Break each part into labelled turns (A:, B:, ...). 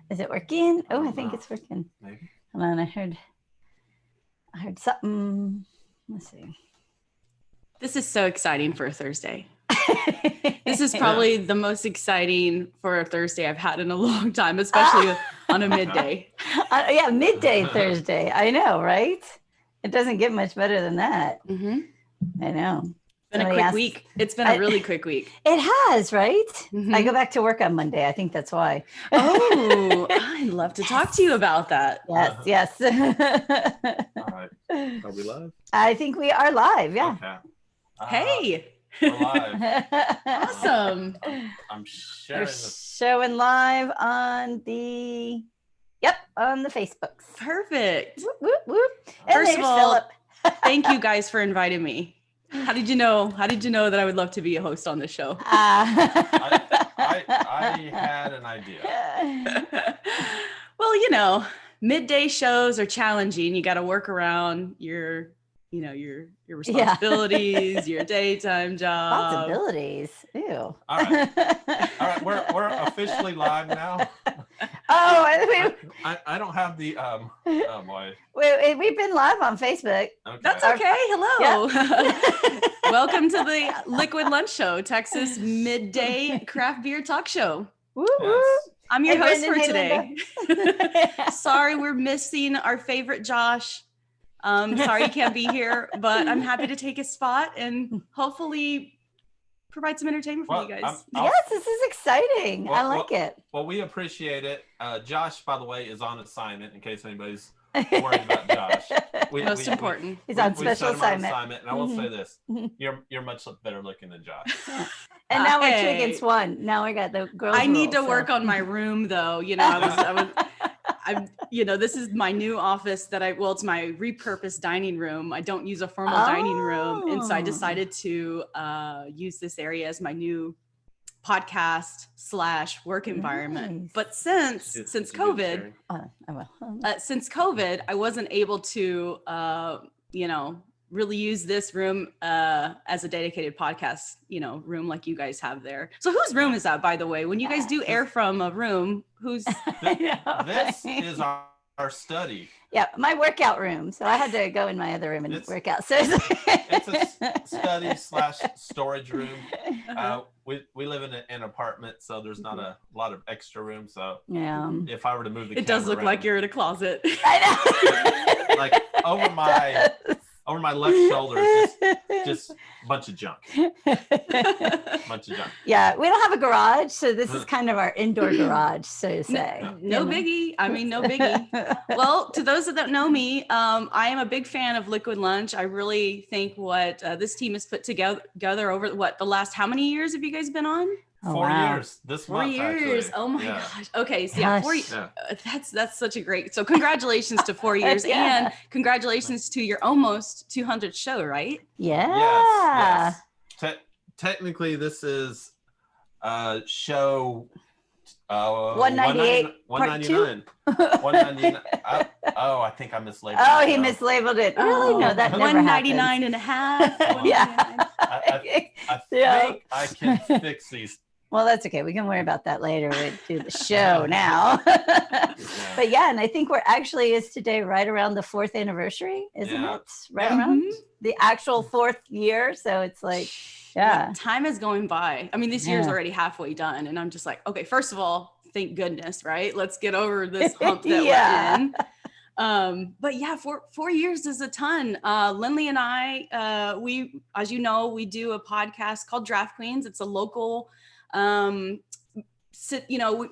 A: Is it working?
B: I
A: Oh, I
B: don't
A: think
B: know.
A: it's working.
B: Maybe.
A: Hold on, I heard something. Let's see.
C: This is so exciting for a Thursday. This is probably the most exciting for a Thursday I've had in a long time, especially on a midday.
A: Yeah, midday Thursday. I know, right? It doesn't get much better than that.
C: Mm-hmm.
A: I know.
C: Been a quick week. It's been a really quick week.
A: It has, right?
C: Mm-hmm.
A: I go back to work on Monday. I think that's why.
C: Oh, I'd love to talk to you about that.
A: Yes.
B: All right. Are we live?
A: I think we are live. Yeah.
B: Okay.
C: Hey.
B: We're live.
C: Awesome.
B: I'm sharing
A: We're
B: this.
A: showing live on the Facebooks.
C: Perfect.
A: Whoop, whoop, whoop. And
C: First of all,
A: Philip.
C: Thank you guys for inviting me. How did you know that I would love to be a host on the show?
B: I had an idea.
C: Well, midday shows are challenging. You got to work around your responsibilities, your daytime job.
A: Responsibilities. Ew.
B: All right. We're officially live now.
A: Oh,
B: I don't have the oh boy.
A: We've been live on Facebook.
B: Okay.
C: That's okay. Hello.
A: Yeah.
C: Welcome to the Liquid Lunch Show, Texas midday craft beer talk show.
A: Woo,
B: Yes.
C: I'm your
A: Hey,
C: host
A: Brendan,
C: for today. Sorry, we're missing our favorite Josh. Sorry you can't be here, but I'm happy to take his spot and hopefully provide some entertainment for you guys.
A: Yes, this is exciting. I like it.
B: Well, we appreciate it. Josh, by the way, is on assignment in case anybody's worried about Josh.
C: Most important.
A: He's on special assignment.
B: And I will say this: you're much better looking than Josh.
A: And now we're 2 against 1. Now we got the girls.
C: I need to work on my room, though. This is my new office it's my repurposed dining room. I don't use a formal dining room. And so I decided to use this area as my new podcast / work environment.
A: Nice.
C: But since COVID, I wasn't able to, really use this room as a dedicated podcast, room like you guys have there. So whose room is that, by the way? When you guys do air from a room, who's...
B: This is our study.
A: Yeah, my workout room. So I had to go in my other room and work out. So
B: it's a study / storage room. We live in an apartment, so there's not a lot of extra room. So if I were to move the
C: it does look like you're in a closet.
A: I know.
B: Like over my left shoulder is just a bunch of junk.
A: Yeah, we don't have a garage, so this is kind of our indoor garage, so to say.
C: No biggie. I mean, no biggie. Well, to those that don't know me, I am a big fan of Liquid Lunch. I really think what this team has put together over the last, how many years have you guys been on?
B: 4 years this month.
C: 4 years.
B: Actually.
C: Oh my gosh. Okay. So 4 years. That's such a great. So congratulations to 4 years and congratulations to your almost 200th show, right?
A: Yeah.
B: Yes. Technically, this is show
A: 198.
B: 199. 199. I think I mislabeled.
A: Oh, he mislabeled it. Really? No, that never
C: 199 and a half.
A: Yeah.
B: I think I can fix these.
A: Well, that's okay. We can worry about that later. We do the show now. But and I think is today right around the 4th anniversary, isn't it? Right around the actual 4th year. So it's like,
C: time is going by. I mean, this year's already halfway done. And I'm just like, okay, first of all, thank goodness, right? Let's get over this hump that we're in. But 4 years is a ton. Lindley and I, we, as you know, we do a podcast called Draft Queens. It's a local, we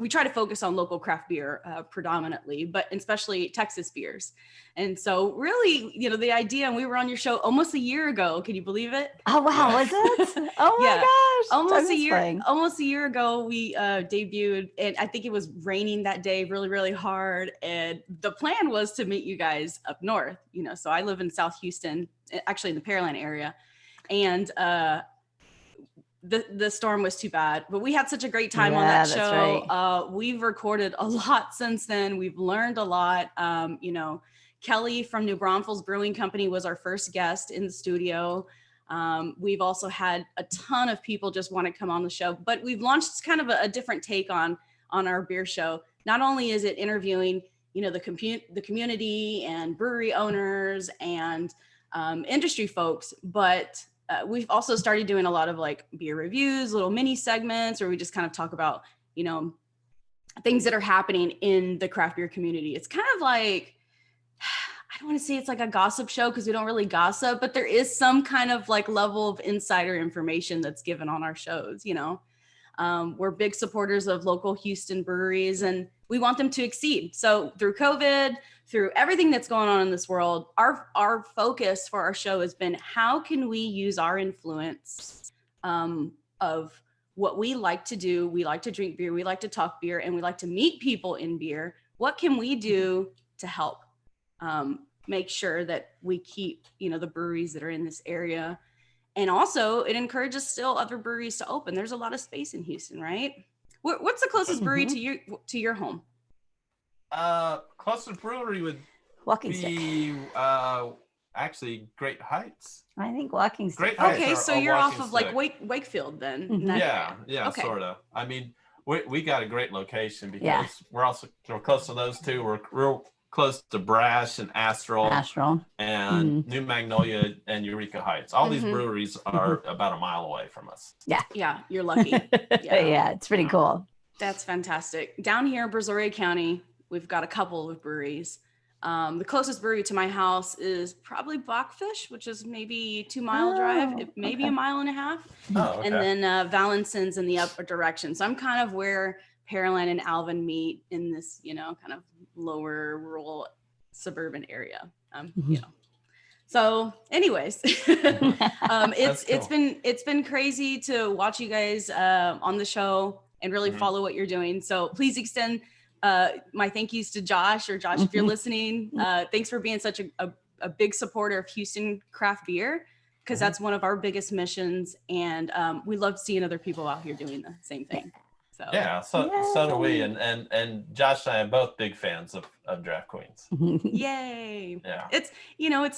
C: try to focus on local craft beer predominantly, but especially Texas beers. And so really, the idea, and we were on your show almost a year ago. Can you believe it?
A: Oh, wow. Was it? Oh my gosh.
C: Almost a year ago, we debuted, and I think it was raining that day really, really hard. And the plan was to meet you guys up north, so I live in South Houston, actually in the Pearland area. And, the storm was too bad, but we had such a great time on that show. Right. We've recorded a lot since then. We've learned a lot. Kelly from New Braunfels Brewing Company was our first guest in the studio. We've also had a ton of people just want to come on the show, but we've launched kind of a different take on on our beer show. Not only is it interviewing, the community and brewery owners and industry folks, but we've also started doing a lot of like beer reviews, little mini segments, where we just kind of talk about, things that are happening in the craft beer community. It's kind of like, I don't want to say it's like a gossip show because we don't really gossip, but there is some kind of like level of insider information that's given on our shows. We're big supporters of local Houston breweries, and we want them to exceed. So through COVID, through everything that's going on in this world, our focus for our show has been, how can we use our influence of what we like to do? We like to drink beer, we like to talk beer, and we like to meet people in beer. What can we do to help make sure that we keep, the breweries that are in this area? And also it encourages still other breweries to open. There's a lot of space in Houston, right? What's the closest brewery to your home?
B: Closest brewery would
A: Walking Stick.
B: be actually Great Heights.
A: I think Walking Stick.
B: Great Heights.
C: Okay, so you're off of like Wakefield then.
B: Yeah,
C: okay.
B: sort of. I mean, we got a great location because we're close to those two. We're real close to Brash and Astral and New Magnolia and Eureka Heights. All these breweries are about a mile away from us.
C: Yeah, you're lucky.
A: Yeah, it's pretty cool.
C: That's fantastic. Down here in Brazoria County, we've got a couple of breweries. The closest brewery to my house is probably Blackfish, which is maybe 2-mile drive, maybe a mile and a half.
B: Oh, okay.
C: And then Valinson's in the upper direction. So I'm kind of where Pearland and Alvin meet in this, kind of lower rural suburban area. So anyways, it's been crazy to watch you guys on the show and really follow what you're doing. So please extend my thank yous to Josh, if you're listening. Thanks for being such a big supporter of Houston craft beer, because that's one of our biggest missions. And we love seeing other people out here doing the same thing. So
B: so do we. And Josh and I are both big fans of Draft Queens.
C: Yay.
B: Yeah.
C: It's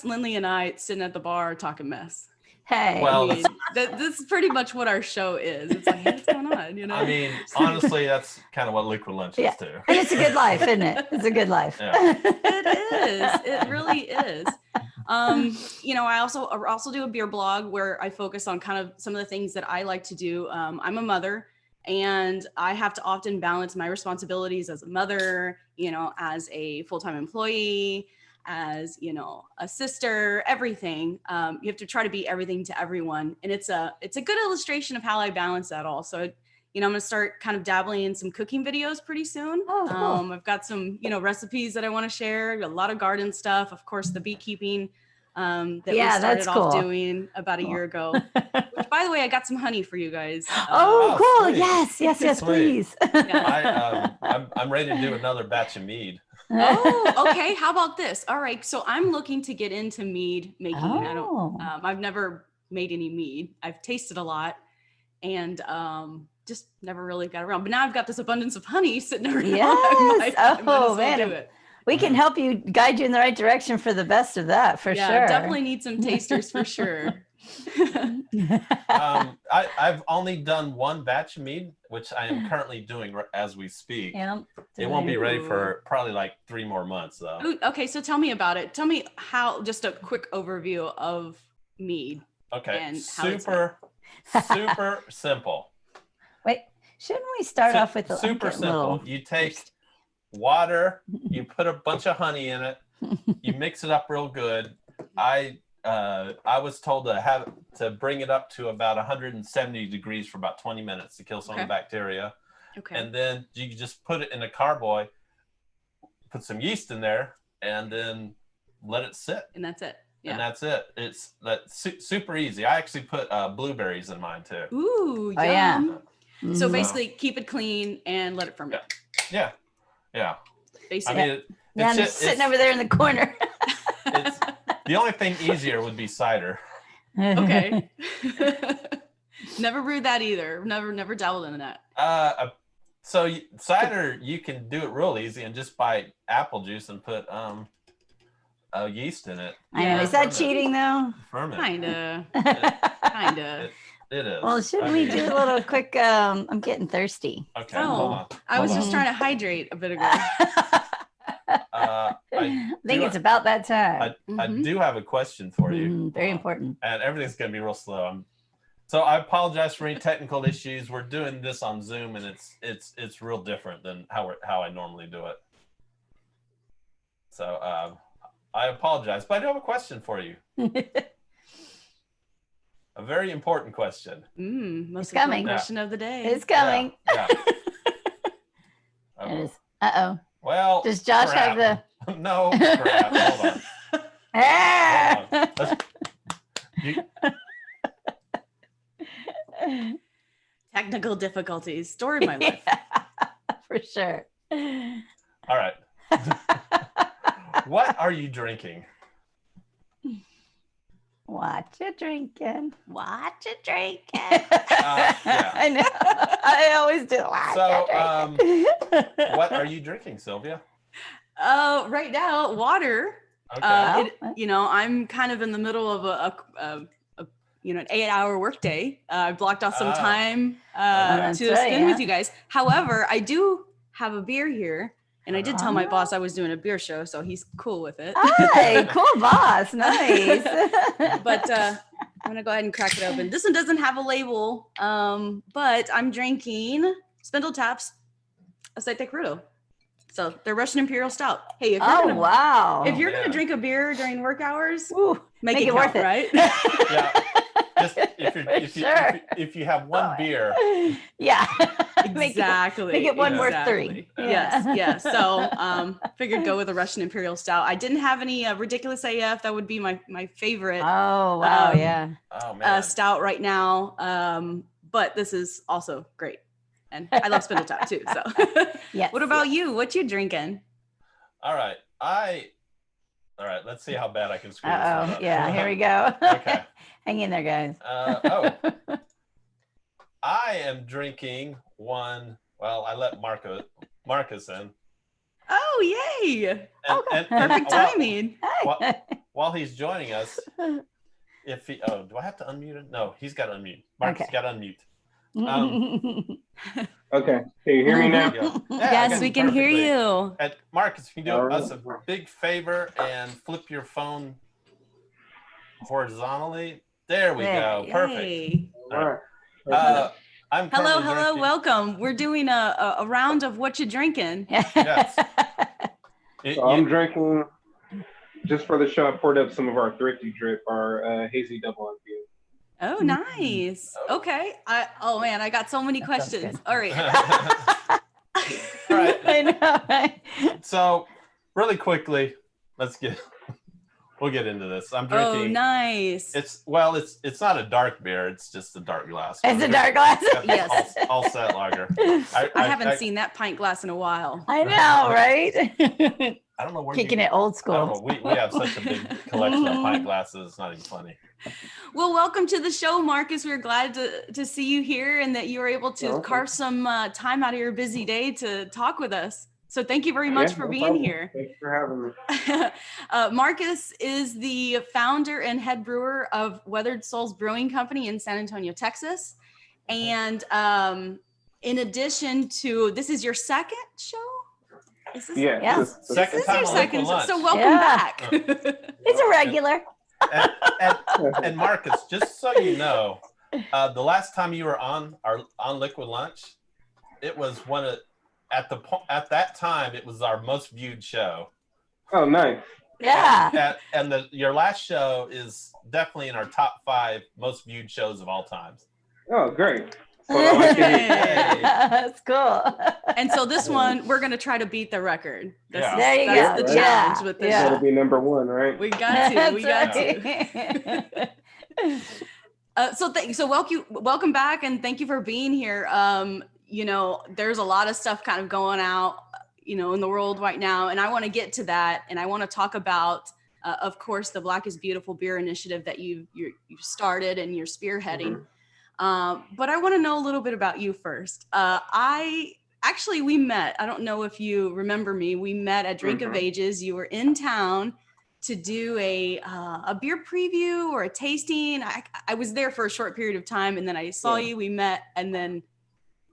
C: Lindley and I sitting at the bar talking mess.
A: Hey.
B: Well,
C: this is pretty much what our show is. It's like, hey, what's going on?
B: I mean, honestly, that's kind of what Liquid Lunch is too.
A: And it's a good life, isn't it? It's a good life.
B: Yeah.
C: It is. It really is. I also do a beer blog where I focus on kind of some of the things that I like to do. I'm a mother, and I have to often balance my responsibilities as a mother, as a full-time employee, as, a sister, everything. You have to try to be everything to everyone. And it's a good illustration of how I balance that all. So, I'm going to start kind of dabbling in some cooking videos pretty soon.
A: Oh, cool.
C: I've got some, recipes that I want to share, a lot of garden stuff, of course, the beekeeping that we started off doing about a year ago. Which, by the way, I got some honey for you guys.
A: Cool.
B: Sweet.
A: Yes, please.
B: I'm ready to do another batch of mead.
C: Oh, okay. How about this? All right. So I'm looking to get into mead making. I've never made any mead. I've tasted a lot and just never really got around. But now I've got this abundance of honey sitting around.
A: Man. We can help you, guide you in the right direction for the best of that, for sure.
C: Definitely need some tasters for sure.
B: I've only done one batch of mead, which I am currently doing as we speak.
A: Yeah.
B: It won't be ready for probably like 3 more months though.
C: Ooh, okay, so tell me about it. Tell me just a quick overview of mead.
B: Okay,
C: and
B: super simple.
A: Wait, shouldn't we start off with
B: super simple? You take water, you put a bunch of honey in it, you mix it up real good. I was told to bring it up to about 170 degrees for about 20 minutes to kill some of the bacteria. Okay. And then you just put it in a carboy, put some yeast in there, and then let it sit.
C: And that's it. Yeah.
B: And that's it. It's super easy. I actually put blueberries in mine too.
C: Ooh, yum.
A: Oh, yeah.
C: So basically, keep it clean and let it ferment.
B: Yeah.
C: Basically.
B: I mean,
A: I'm just sitting over there in the corner.
B: The only thing easier would be cider.
C: Okay. Never brewed that either. Never dabbled in that.
B: So cider, you can do it real easy and just buy apple juice and put yeast in it.
A: I know. Is that cheating though?
B: Ferment.
C: Kinda.
B: It is.
A: Well, should
B: I
A: we
B: mean-
A: do a little quick? I'm getting thirsty.
B: Okay,
C: Oh.
B: hold on.
C: I was
B: Hold
C: just
A: on.
C: trying to hydrate a bit ago.
A: I think
B: do-
A: it's about that time.
B: I do have a question for you.
A: Very important.
B: And everything's going to be real slow. So I apologize for any technical issues. We're doing this on Zoom, and it's real different than how I normally do it. So I apologize, but I do have a question for you. A very important question.
C: Most
A: It's coming.
C: important question of the day.
A: It's coming.
B: Yeah.
A: It is. Uh-oh.
B: Well,
A: Does Josh have the?
B: No. Crap. Hold on.
A: Ah!
B: Let's- you-
C: Technical difficulties. Story of my life.
A: For sure.
B: all right. What are you drinking?
A: Watch it drinking. Watch it drinking.
B: Yeah.
A: I know. I always do. Watch
B: So,
A: it drinking.
B: What are you drinking, Sylvia?
C: Right now, water.
B: Okay.
C: I'm kind of in the middle of an 8-hour workday. I blocked off some
B: Oh.
C: time
A: That's
C: to
A: right,
C: spend with
A: yeah.
C: you guys. However, I do have a beer here, and I did tell my
A: Oh.
C: boss I was doing a beer show, so he's cool with it.
A: Hi, cool boss. Nice.
C: But I'm gonna go ahead and crack it open. This one doesn't have a label, but I'm drinking Spindle Taps Aceite Crudo. So they're Russian Imperial Stout. Hey, if you're
A: Oh
C: gonna,
A: wow.
C: if you're
B: man.
C: gonna drink a beer during work hours,
A: Woo,
C: make,
A: make
C: it
A: it worth
C: count,
A: it.
C: right?
B: Yeah. Just
A: Sure.
B: if you have one beer,
A: Yeah. Make it-
C: Exactly.
A: make it one worth three.
C: Yes,
A: Yeah.
C: yes. So figured go with a Russian Imperial Stout. I didn't have any ridiculous AF. That would be my favorite
A: Oh wow, yeah.
B: oh man.
C: stout right now. But this is also great. And I love Spindle Tap too. So
A: Yes.
C: what about you? What you drinking?
B: All right. All right, let's see how bad I can screw this one
A: Uh-oh.
B: up.
A: Yeah, here we go.
B: Okay.
A: Hang in there, guys.
B: I am drinking one. Well, I let Marcus in.
C: Oh, yay.
B: And,
A: Okay.
C: Perfect
B: while-
C: timing.
B: While he's joining us, do I have to unmute him? No, he's got to unmute. Marcus
A: Okay.
B: got to unmute.
D: Okay, can you hear me now?
B: There you go. Yeah, I
C: Yes,
B: got
C: we can hear
B: perfectly.
C: you.
B: And Marcus, can you do
D: All right.
B: us a big favor and flip your phone horizontally? There we
A: There,
B: go. Perfect.
C: Yay.
D: All right.
B: I'm
C: Hello,
B: currently
C: hello,
B: drinking-
C: welcome. We're doing a round of what you drinking.
B: Yes. It-
D: So I'm
B: you-
D: drinking, just for the show, I poured up some of our Thrifty Drip, our hazy double IPA.
C: Oh, nice.
B: Oh.
C: Okay. Oh man, I got so many
A: That sounds
C: questions.
A: good.
C: All right.
B: All right.
A: I know, right?
B: So, really quickly, we'll get into this. I'm
C: Oh,
B: drinking.
C: nice.
B: It's not a dark beer. It's just a dark glass.
A: It's a dark glass.
C: Yes.
B: All set lager.
C: I haven't seen that pint glass in a while.
A: I know, right?
B: I don't know where
A: Kicking
B: you,
A: it old
B: I don't know.
A: school.
B: We have such a big collection of pint glasses. It's not even funny.
C: Well, welcome to the show, Marcus. We're glad to see you here and that you were able to
D: Welcome.
C: carve some time out of your busy day to talk with us. So thank you very much
D: Yeah,
C: for
D: no
C: being
D: problem.
C: here.
D: Thanks for having me.
C: Marcus is the founder and head brewer of Weathered Souls Brewing Company in San Antonio, Texas. And in addition to, this is your second show? Is this,
D: Yeah.
A: Yeah.
D: this- this-
B: Second
C: This is
B: time
C: your
B: on
C: second,
B: Liquid
C: so
B: Lunch.
C: welcome
A: Yeah.
C: back.
A: It's a regular.
B: And Marcus, just so you know, the last time you were on Liquid Lunch, it was at that time it was our most viewed show.
D: Oh, nice.
A: Yeah.
B: And your last show is definitely in our top 5 most viewed shows of all times.
D: Oh, great. Well, I like to hear-
A: That's cool.
C: And so this one, we're going to try to beat the record.
B: Yeah.
A: There you
C: That's
A: go.
C: the
D: Yeah.
C: challenge with this
A: Yeah.
D: That'll
C: show.
D: be number 1, right?
C: We got to. We got
A: That's
C: to.
A: right.
C: So welcome back, and thank you for being here. There's a lot of stuff kind of going out, in the world right now, and I want to get to that, and I want to talk about, of course, the Black is Beautiful beer initiative that you've started and you're spearheading. But I want to know a little bit about you first. We met. I don't know if you remember me. We met at Drink of
D: Mhm.
C: Ages. You were in town to do a beer preview or a tasting. I was there for a short period of time, and then I saw you, we met, and then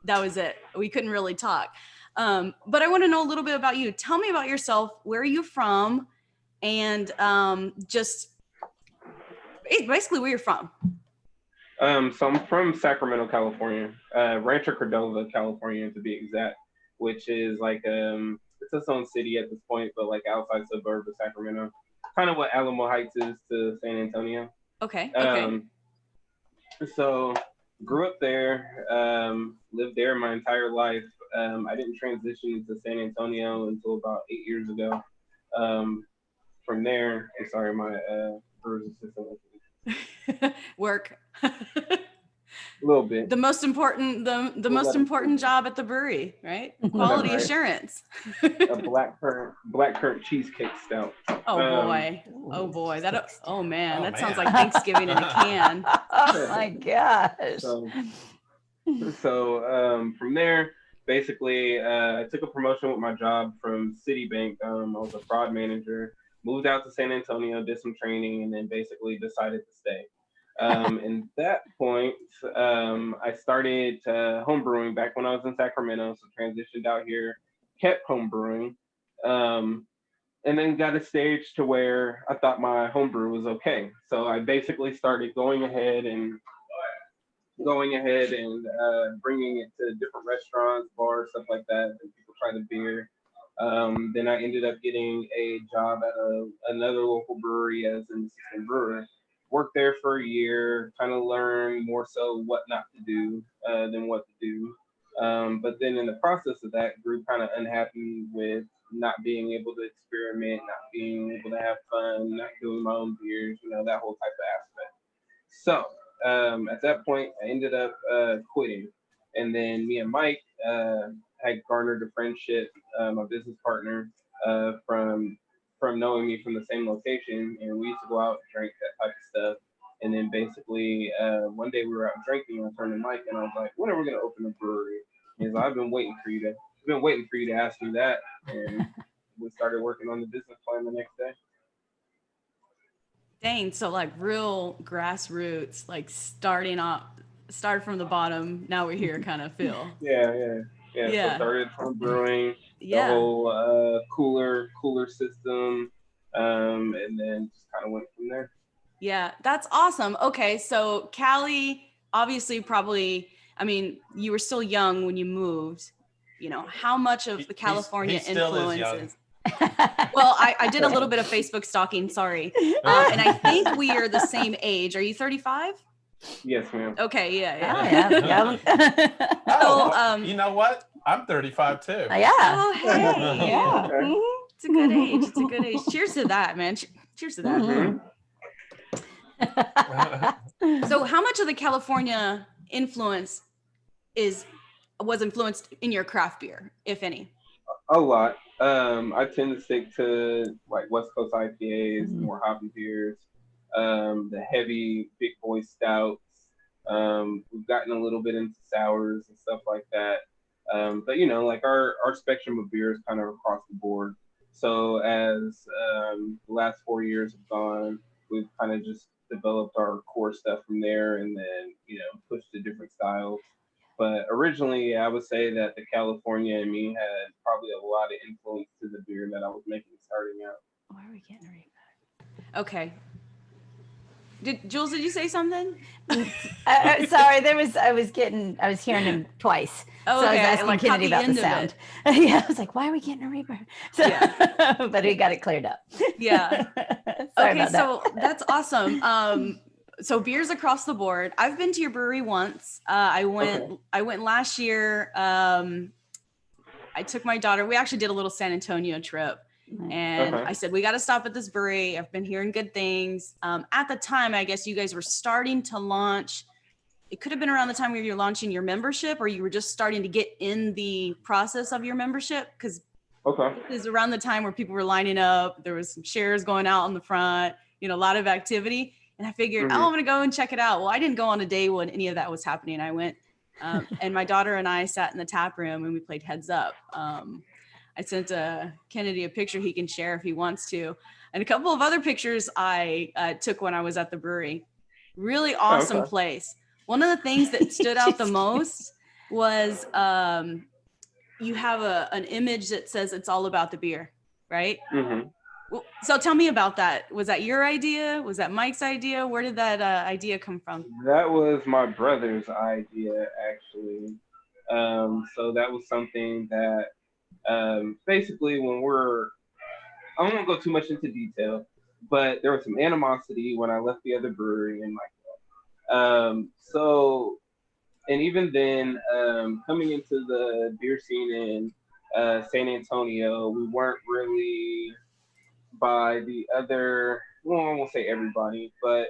C: that was it. We couldn't really talk. But I want to know a little bit about you. Tell me about yourself. Where are you from? And just basically where you're from.
D: So I'm from Sacramento, California, Rancho Cordova, California, to be exact, which is like it's its own city at this point, but like outside suburb of Sacramento, kind of what Alamo Heights is to San Antonio.
C: Okay.
D: So grew up there, lived there my entire life. I didn't transition to San Antonio until about 8 years ago. From there, I'm sorry, my brewer's assistant.
C: Work.
D: A little bit.
C: The most important, the most important job at the brewery, right? Quality
D: right.
C: assurance.
D: A black currant cheesecake stout.
C: Oh boy, that. Oh man, that sounds like Thanksgiving in a can.
A: Oh my gosh.
D: So from there, basically, I took a promotion with my job from Citibank. I was a fraud manager. Moved out to San Antonio, did some training, and then basically decided to stay. And that point, I started home brewing back when I was in Sacramento, so transitioned out here, kept home brewing, and then got a stage to where I thought my home brew was okay. So I basically started going ahead and bringing it to different restaurants, bars, stuff like that, and people try the beer. Then I ended up getting a job at another local brewery as an assistant brewer. Worked there for a year, kind of learned more so what not to do than what to do. But then in the process of that, grew kind of unhappy with not being able to experiment, not being able to have fun, not doing my own beers, that whole type of aspect. So at that point, I ended up quitting. And then me and Mike had garnered a friendship, my business partner, from knowing me from the same location, and we used to go out and drink that type of stuff. And then basically one day we were out drinking, I turned to Mike and I was like, "When are we gonna open a brewery?" And he's like, I've been waiting for you to ask me that. And we started working on the business plan the next day.
C: Dang, so like real grassroots, like started from the bottom, now we're here kind of feel.
D: Yeah. So started from brewing, the whole cooler system, and then just kind of went from there.
C: Yeah, that's awesome. Okay, so Cali, obviously probably, I mean, you were still young when you moved. How much of the California influences? Well, I did a little bit of Facebook stalking, sorry. And I think we are the same age. Are you 35?
D: Yes, ma'am.
C: Okay, yeah.
B: So, you know what? I'm 35 too.
A: Yeah.
C: Oh, hey.
A: Yeah.
C: It's a good age. It's a good age. Cheers to that, man. Cheers to that.
A: Mm-hmm.
C: So how much of the California influence was influenced in your craft beer, if any?
D: A lot. I tend to stick to like West Coast IPAs, more hoppy beers, the heavy big boy stouts. We've gotten a little bit into sours and stuff like that. But like our spectrum of beer is kind of across the board. So as the last 4 years have gone, we've kind of just developed our core stuff from there, and then pushed to different styles. But originally, I would say that the California in me had probably a lot of influence to the beer that I was making starting out.
A: Why are we getting ready?
C: Okay. Jules, did you say something?
A: Sorry, I was hearing him twice.
C: Oh,
A: so
C: okay.
A: I was asking Kennedy about the sound. Yeah, I was like, why are we getting a reverb? So, but we got it cleared up.
C: Yeah.
A: Sorry
C: okay,
A: about
C: so
A: that.
C: that's awesome. So beers across the board. I've been to your brewery once. I went last year. I took my daughter. We actually did a little San Antonio trip. And I said, we got to stop at this brewery. I've been hearing good things. At the time, I guess you guys were starting to launch. It could have been around the time where you're launching your membership, or you were just starting to get in the process of your membership. Because it was around the time where people were lining up. There was some shares going out on the front, a lot of activity. And I figured, I'm going to go and check it out. Well, I didn't go on a day when any of that was happening. I went, and my daughter and I sat in the tap room and we played Heads Up. I sent Kennedy a picture he can share if he wants to, and a couple of other pictures I took when I was at the brewery. Really awesome
D: Okay.
C: place. One of the things that stood out the most was you have an image that says it's all about the beer, right?
D: Mm-hmm.
C: Well, so tell me about that. Was that your idea? Was that Mike's idea? Where did that idea come from?
D: That was my brother's idea, actually. So that was something that basically I won't go too much into detail, but there was some animosity when I left the other brewery in my so and even then, coming into the beer scene in San Antonio, we weren't really by the other. Well, I won't say everybody, but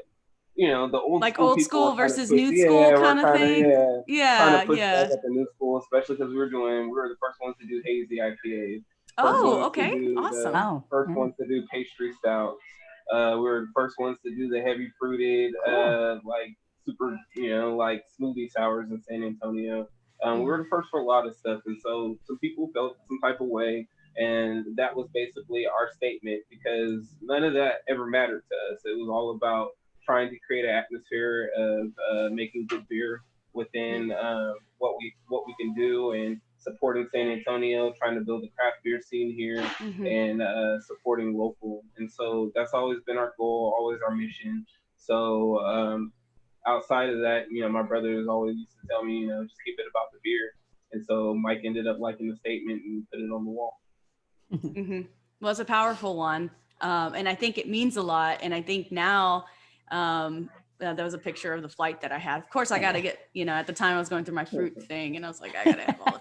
D: the old
C: Like
D: school
C: old
D: people
C: school
D: were kind of
C: versus
D: push,
C: new
D: yeah,
C: school
D: we're
C: kind of
D: kind of
C: thing?
D: trying
C: Yeah,
D: to push back
C: yeah.
D: at the new school, especially because we were the first ones to do hazy IPAs. First
C: Oh,
D: ones to
C: okay.
D: do
C: Awesome.
A: Oh,
D: first
A: yeah.
D: ones to do pastry stouts. We were the first ones to do the heavy fruited,
A: Cool.
D: like super, like smoothie sours in San Antonio. We were
C: Mhm.
D: the first for a lot of stuff, and so some people felt some type of way, and that was basically our statement because none of that ever mattered to us. It was all about trying to create an atmosphere of making good beer within what we can do and supporting San Antonio, trying to build a craft beer scene here
C: Mhm.
D: and supporting local. And so that's always been our goal, always our mission. So outside of that, my brothers always used to tell me, just keep it about the beer. And so Mike ended up liking the statement and put it on the wall.
C: Mhm. Well, it's a powerful one. And I think it means a lot. And I think now, there was a picture of the flight that I had. Of course, I got to get, at the time I was going through my fruit thing and I was like, I got to have all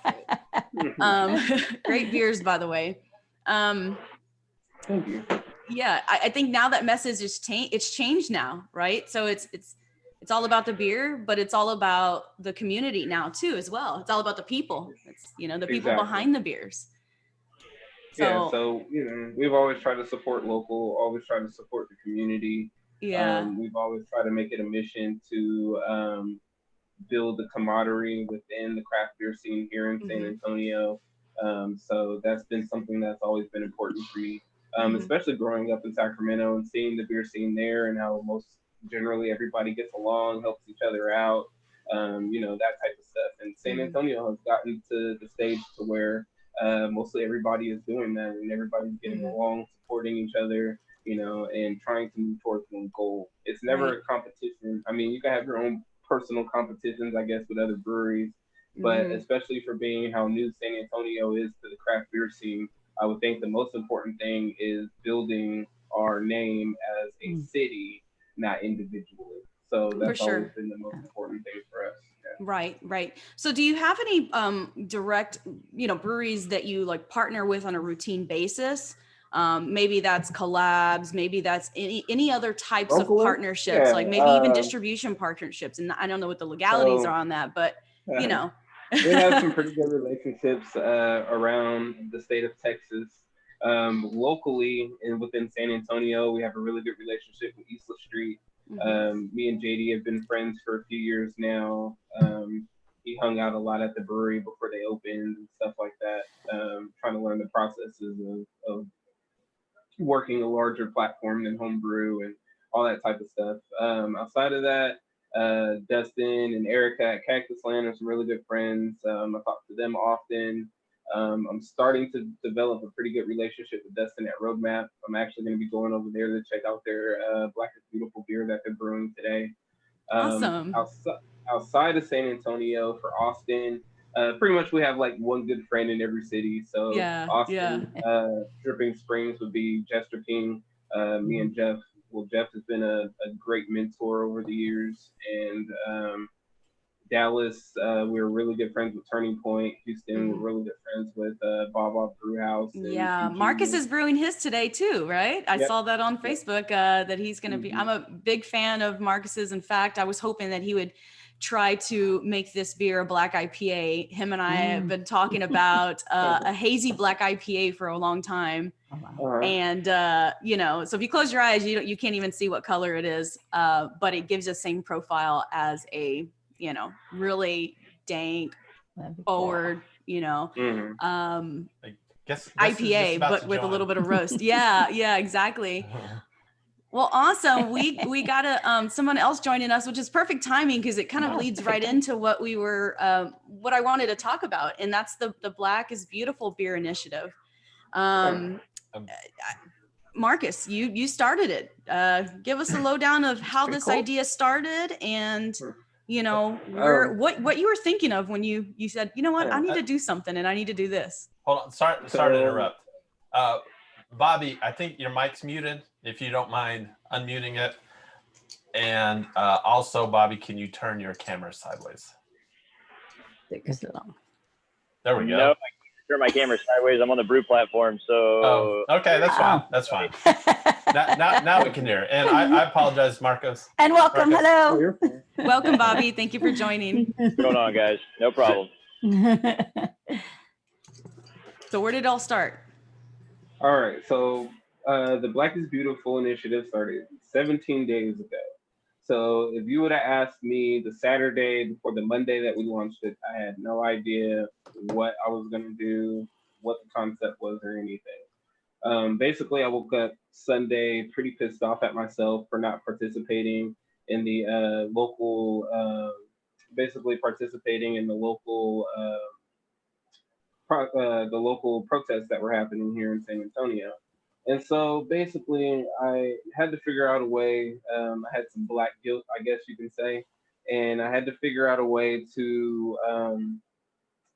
C: the fruit. Great beers, by the way.
D: Thank you.
C: Yeah, I think now that message is it's changed now, right? So it's all about the beer, but it's all about the community now too, as well. It's all about the people. It's the people
D: Exactly.
C: behind the beers.
D: Yeah,
C: So
D: so we've always tried to support local, always tried to support the community.
C: yeah.
D: We've always tried to make it a mission to build the camaraderie within the craft beer scene here in San
C: Mhm.
D: Antonio. So that's been something that's always been important for me,
C: Mhm.
D: especially growing up in Sacramento and seeing the beer scene there and how most generally everybody gets along, helps each other out, that type of stuff. And San
C: Mhm.
D: Antonio has gotten to the stage to where mostly everybody is doing that and everybody's getting
C: Mhm.
D: along, supporting each other, and trying to move towards one goal. It's never
C: Right.
D: a competition. I mean, you can have your own personal competitions, I guess, with other breweries, but
C: Mhm.
D: especially for being how new San Antonio is to the craft beer scene, I would think the most important thing is building our name as a city, not individually. So
C: For
D: that's always
C: sure.
D: been the most important thing for us. Yeah.
C: Right. So do you have any direct, breweries that you like partner with on a routine basis? Maybe that's collabs, maybe that's any other types of
D: Locally,
C: partnerships,
D: yeah.
C: like maybe even distribution partnerships. And I don't know what the legalities are
D: So
C: on that, but you know.
D: we have some pretty good relationships around the state of Texas. Locally and within San Antonio, we have a really good relationship with Isla Street.
C: Mhm.
D: Me and JD have been friends for a few years now. He hung out a lot at the brewery before they opened and stuff like that, trying to learn the processes of working a larger platform than homebrew and all that type of stuff. Outside of that, Dustin and Erica at Cactus Land are some really good friends. I talk to them often. I'm starting to develop a pretty good relationship with Dustin at Roadmap. I'm actually going to be going over there to check out their Black is Beautiful beer that they're brewing today.
C: Awesome.
D: Outside of San Antonio for Austin, pretty much we have like one good friend in every city. So
C: Yeah.
D: Austin, Dripping Springs would be Jester King. Me and Jeff. Well, Jeff has been a great mentor over the years, and Dallas, we were really good friends with Turning Point. Houston, we're really good friends with Bob Brewhouse and
C: Yeah, Marcus
D: Eugene.
C: is brewing his today too, right? I
D: Yep.
C: saw that on
D: Yep.
C: Facebook that he's going to be.
D: Mhm.
C: I'm a big fan of Marcus's. In fact, I was hoping that he would try to make this beer a black IPA. Him and I have been talking about a hazy black IPA for a long time.
A: Oh, wow.
C: And so if you close your eyes, you can't even see what color it is, but it gives the same profile as a really dank
A: That'd be cool.
C: forward.
D: Mhm.
B: Like Guess this is just
C: IPA,
B: about
C: but
B: to
C: with a
B: join.
C: little bit of roast. Yeah, exactly. Well, awesome. We got someone else joining us, which is perfect timing because it kind of leads right into what we were, what I wanted to talk about, and that's the Black is Beautiful Beer Initiative. Marcus, you started it. Give us a lowdown of how this idea started, and you know what you were thinking of when you said, you know what, I need to do something, and I need to do this.
B: Hold on, sorry to interrupt. Bobby, I think your mic's muted. If you don't mind unmuting it, and also, Bobby, can you turn your camera sideways? There we go.
E: No, I can't turn my camera sideways. I'm on the Brew platform, so.
B: Oh, okay, that's fine. That's fine. now we can hear. And I apologize, Marcos.
A: And welcome.
B: Marcus.
A: Hello.
C: Welcome, Bobby. Thank you for joining.
E: What's going on, guys? No problem.
C: So where did it all start?
D: All right, so the Black is Beautiful initiative started 17 days ago. So if you would have asked me the Saturday before the Monday that we launched it, I had no idea what I was going to do, what the concept was, or anything. Basically, I woke up Sunday pretty pissed off at myself for not participating in the local, the local protests that were happening here in San Antonio. And so basically, I had to figure out a way. I had some Black guilt, I guess you can say, and I had to figure out a way to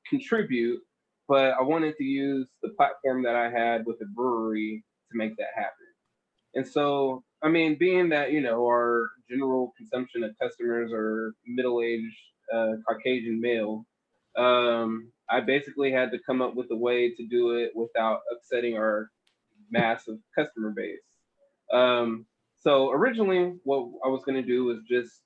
D: contribute. But I wanted to use the platform that I had with the brewery to make that happen. And so, I mean, being that, you know, our general consumption of customers are middle-aged Caucasian male, I basically had to come up with a way to do it without upsetting our massive customer base. So originally, what I was going to do was just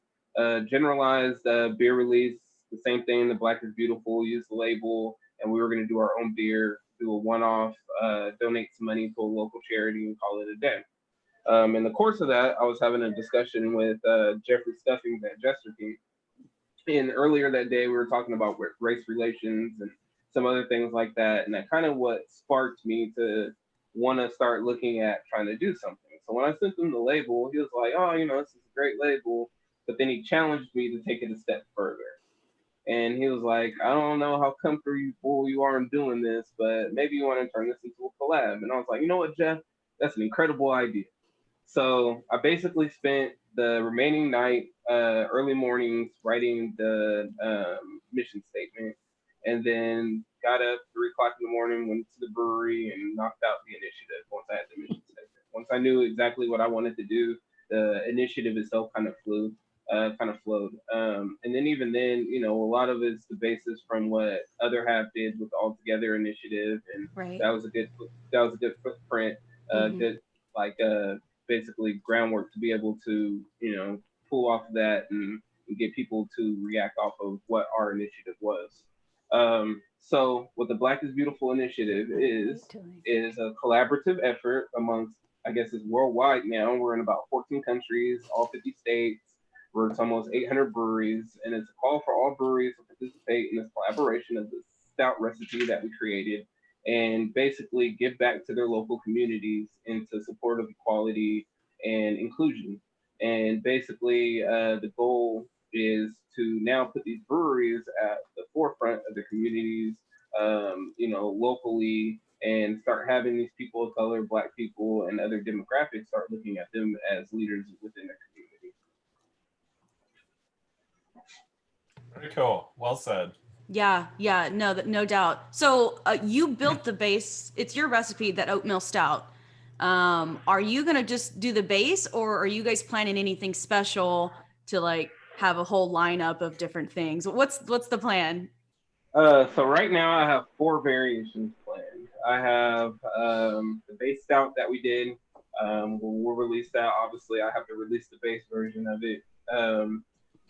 D: generalized beer release, the same thing, the Black is Beautiful, use the label, and we were going to do our own beer, do a one-off, donate some money to a local charity, and call it a day. In the course of that, I was having a discussion with Jeffrey Stuffings at Jester King. And earlier that day, we were talking about race relations and some other things like that. And that kind of what sparked me to want to start looking at trying to do something. So when I sent him the label, he was like, oh, you know, this is a great label. But then he challenged me to take it a step further. And he was like, I don't know how comfortable you are in doing this, but maybe you want to turn this into a collab. And I was like, you know what, Jeff? That's an incredible idea. So I basically spent the remaining night, early mornings, writing the mission statement, and then got up 3 o'clock in the morning, went to the brewery, and knocked out the initiative once I had the mission statement. Once I knew exactly what I wanted to do, the initiative itself kind of flowed. And then even then, you know, a lot of it's the basis from what Other Half did with the All Together initiative, and that was a good footprint, good basically groundwork to be able to, you know, pull off of that and get people to react off of what our initiative was. So what the Black is Beautiful initiative is a collaborative effort amongst, I guess it's worldwide now. We're in about 14 countries, all 50 states. We're to almost 800 breweries, and it's a call for all breweries to participate in this collaboration of the stout recipe that we created and basically give back to their local communities into support of equality and inclusion. And basically, the goal is to now put these breweries at the forefront of their communities, you know, locally, and start having these people of color, Black people, and other demographics start looking at them as leaders within their community.
B: Very cool. Well said.
C: Yeah, no doubt. So you built the base. It's your recipe, that oatmeal stout. Are you gonna just do the base, or are you guys planning anything special to like have a whole lineup of different things? What's the plan?
D: So right now I have 4 variations planned. I have the base stout that we did. We'll release that. Obviously, I have to release the base version of it.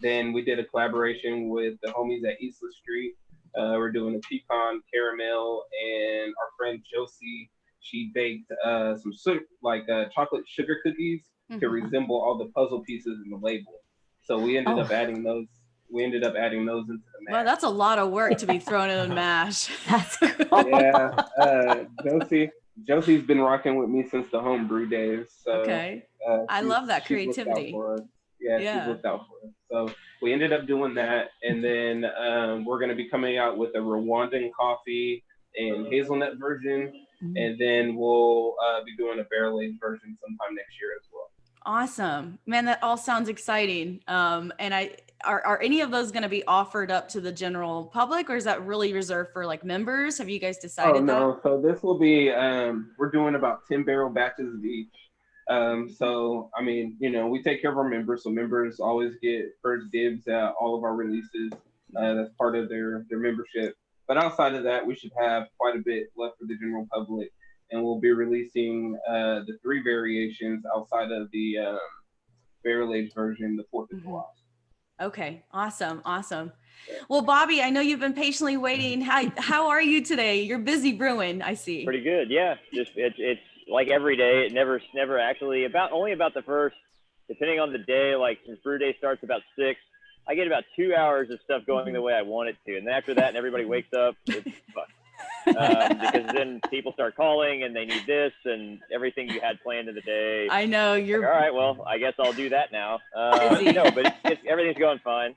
D: Then we did a collaboration with the homies at Isla Street. We're doing a pecan caramel, and our friend Josie, she baked some chocolate sugar cookies to resemble all the puzzle pieces in the label. So we ended up adding those. we ended up adding those into the mash.
C: Well, that's a lot of work to be thrown in a mash.
A: That's cool.
D: Yeah, Josie's been rocking with me since the homebrew days. So
C: Okay. I love that creativity.
D: She's looked out for us. So we ended up doing that, and then we're going to be coming out with a Rwandan coffee and hazelnut version, and then we'll be doing a barrel-aged version sometime next year as well.
C: Awesome, man! That all sounds exciting. And are any of those going to be offered up to the general public, or is that really reserved for like members? Have you guys decided?
D: Oh no! So this will be we're doing about 10 barrel batches of each. So I mean, we take care of our members, so members always get first dibs at all of our releases. That's part of their membership. But outside of that, we should have quite a bit left for the general public. And we'll be releasing the 3 variations outside of the barrel-aged version, the 4th of July.
C: Okay, awesome. Well, Bobby, I know you've been patiently waiting. How are you today? You're busy brewing, I see.
E: Pretty good, yeah. Just it's like every day. It never actually only about the first, depending on the day. Like since brew day starts about 6, I get about 2 hours of stuff going the way I want it to, and then after that, and everybody wakes up. It's fun. Because then people start calling and they need this and everything you had planned in the day.
C: I know you're
E: like, all right. Well, I guess I'll do that now. No, but everything's going fine.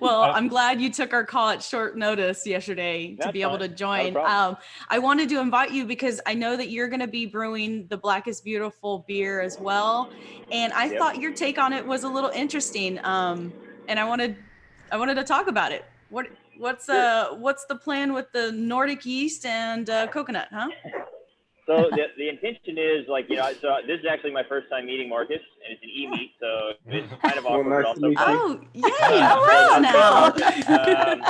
C: Well, I'm glad you took our call at short notice yesterday to be able to join. I wanted to invite you because I know that you're going to be brewing the Black is Beautiful beer as well, and I thought your take on it was a little interesting. And I wanted to talk about it. What's the plan with the Nordic yeast and coconut, huh?
E: So the intention is so this is actually my first time meeting Marcus, and it's an e-meet, so it's kind of awkward.
D: Well, nice
E: also,
C: now.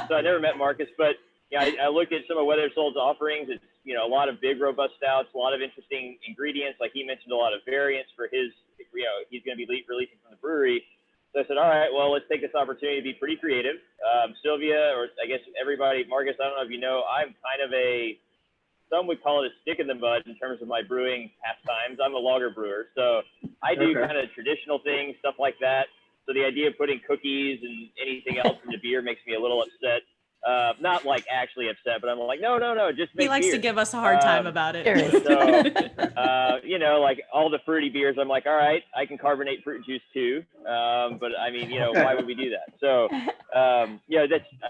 E: So I never met Marcus, but I looked at some of Weathersold's offerings. It's a lot of big, robust stouts, a lot of interesting ingredients. Like he mentioned, a lot of variants for his. He's going to be releasing from the brewery. So I said, all right, well, let's take this opportunity to be pretty creative. Sylvia, or I guess everybody, Marcus, I don't know if you know, I'm kind of some would call it a stick in the mud in terms of my brewing pastimes. I'm a lager brewer, so I do kind of traditional things, stuff like that. So the idea of putting cookies and anything else in the beer makes me a little upset. Not like actually upset, but I'm like, no, just make
C: He likes
E: beer.
C: to give us a hard time about it.
E: So, like all the fruity beers, I'm like, all right, I can carbonate fruit juice too. But I mean, why would we do that? So,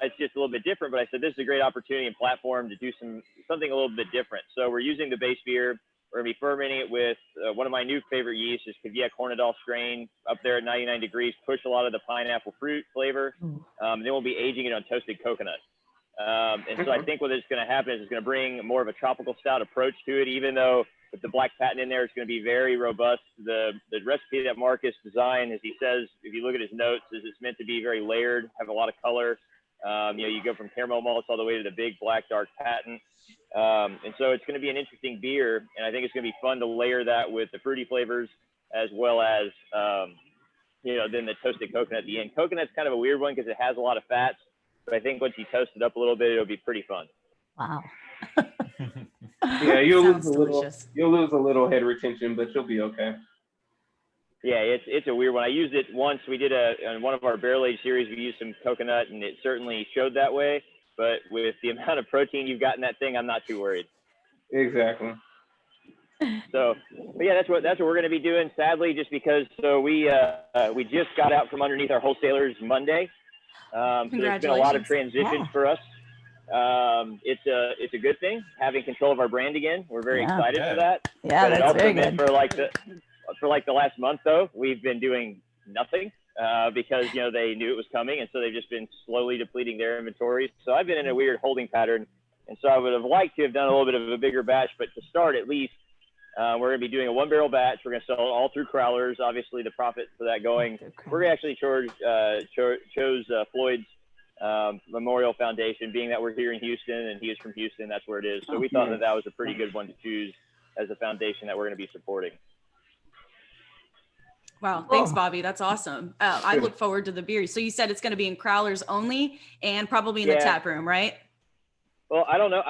E: it's just a little bit different. But I said, this is a great opportunity and platform to do something a little bit different. So we're using the base beer. We're gonna be fermenting it with one of my new favorite yeasts, is Kvyat Kornedal strain, up there at 99 degrees, push a lot of the pineapple fruit flavor. Then we'll be aging it on toasted coconut. And so I think what is going to happen is it's going to bring more of a tropical stout approach to it, even though with the black patent in there, it's going to be very robust. The recipe that Marcus designed, as he says, if you look at his notes, is it's meant to be very layered, have a lot of color. You go from caramel malts all the way to the big black dark patent. And so it's going to be an interesting beer, and I think it's going to be fun to layer that with the fruity flavors as well as, then the toasted coconut at the end. Coconut's kind of a weird one because it has a lot of fats, but I think once you toast it up a little bit, it'll be pretty fun.
A: Wow.
D: Yeah, you'll lose a little head retention, but you'll be okay.
E: Yeah, it's a weird one. I used it once. We did on one of our barrel aged series, we used some coconut, and it certainly showed that way. But with the amount of protein you've got in that thing, I'm not too worried.
D: Exactly.
E: So, but yeah, that's what we're going to be doing. Sadly, just because we just got out from underneath our wholesalers Monday. So there's been a lot of transitions for us. It's a good thing having control of our brand again. We're very excited for that.
A: Yeah,
E: but
A: that's very good.
E: For the last month though, we've been doing nothing because they knew it was coming, and so they've just been slowly depleting their inventories. So I've been in a weird holding pattern, and so I would have liked to have done a little bit of a bigger batch, but to start at least. We're going to be doing a 1 barrel batch. We're going to sell it all through Crowlers. Obviously, the profit for that going. We're actually chose Floyd's Memorial Foundation, being that we're here in Houston and he is from Houston. That's where it is. So we thought that was a pretty good one to choose as a foundation that we're going to be supporting.
C: Wow. Thanks, Bobby. That's awesome. I look forward to the beer. So you said it's going to be in Crowlers only and probably in the tap room, right?
E: Well, I don't know.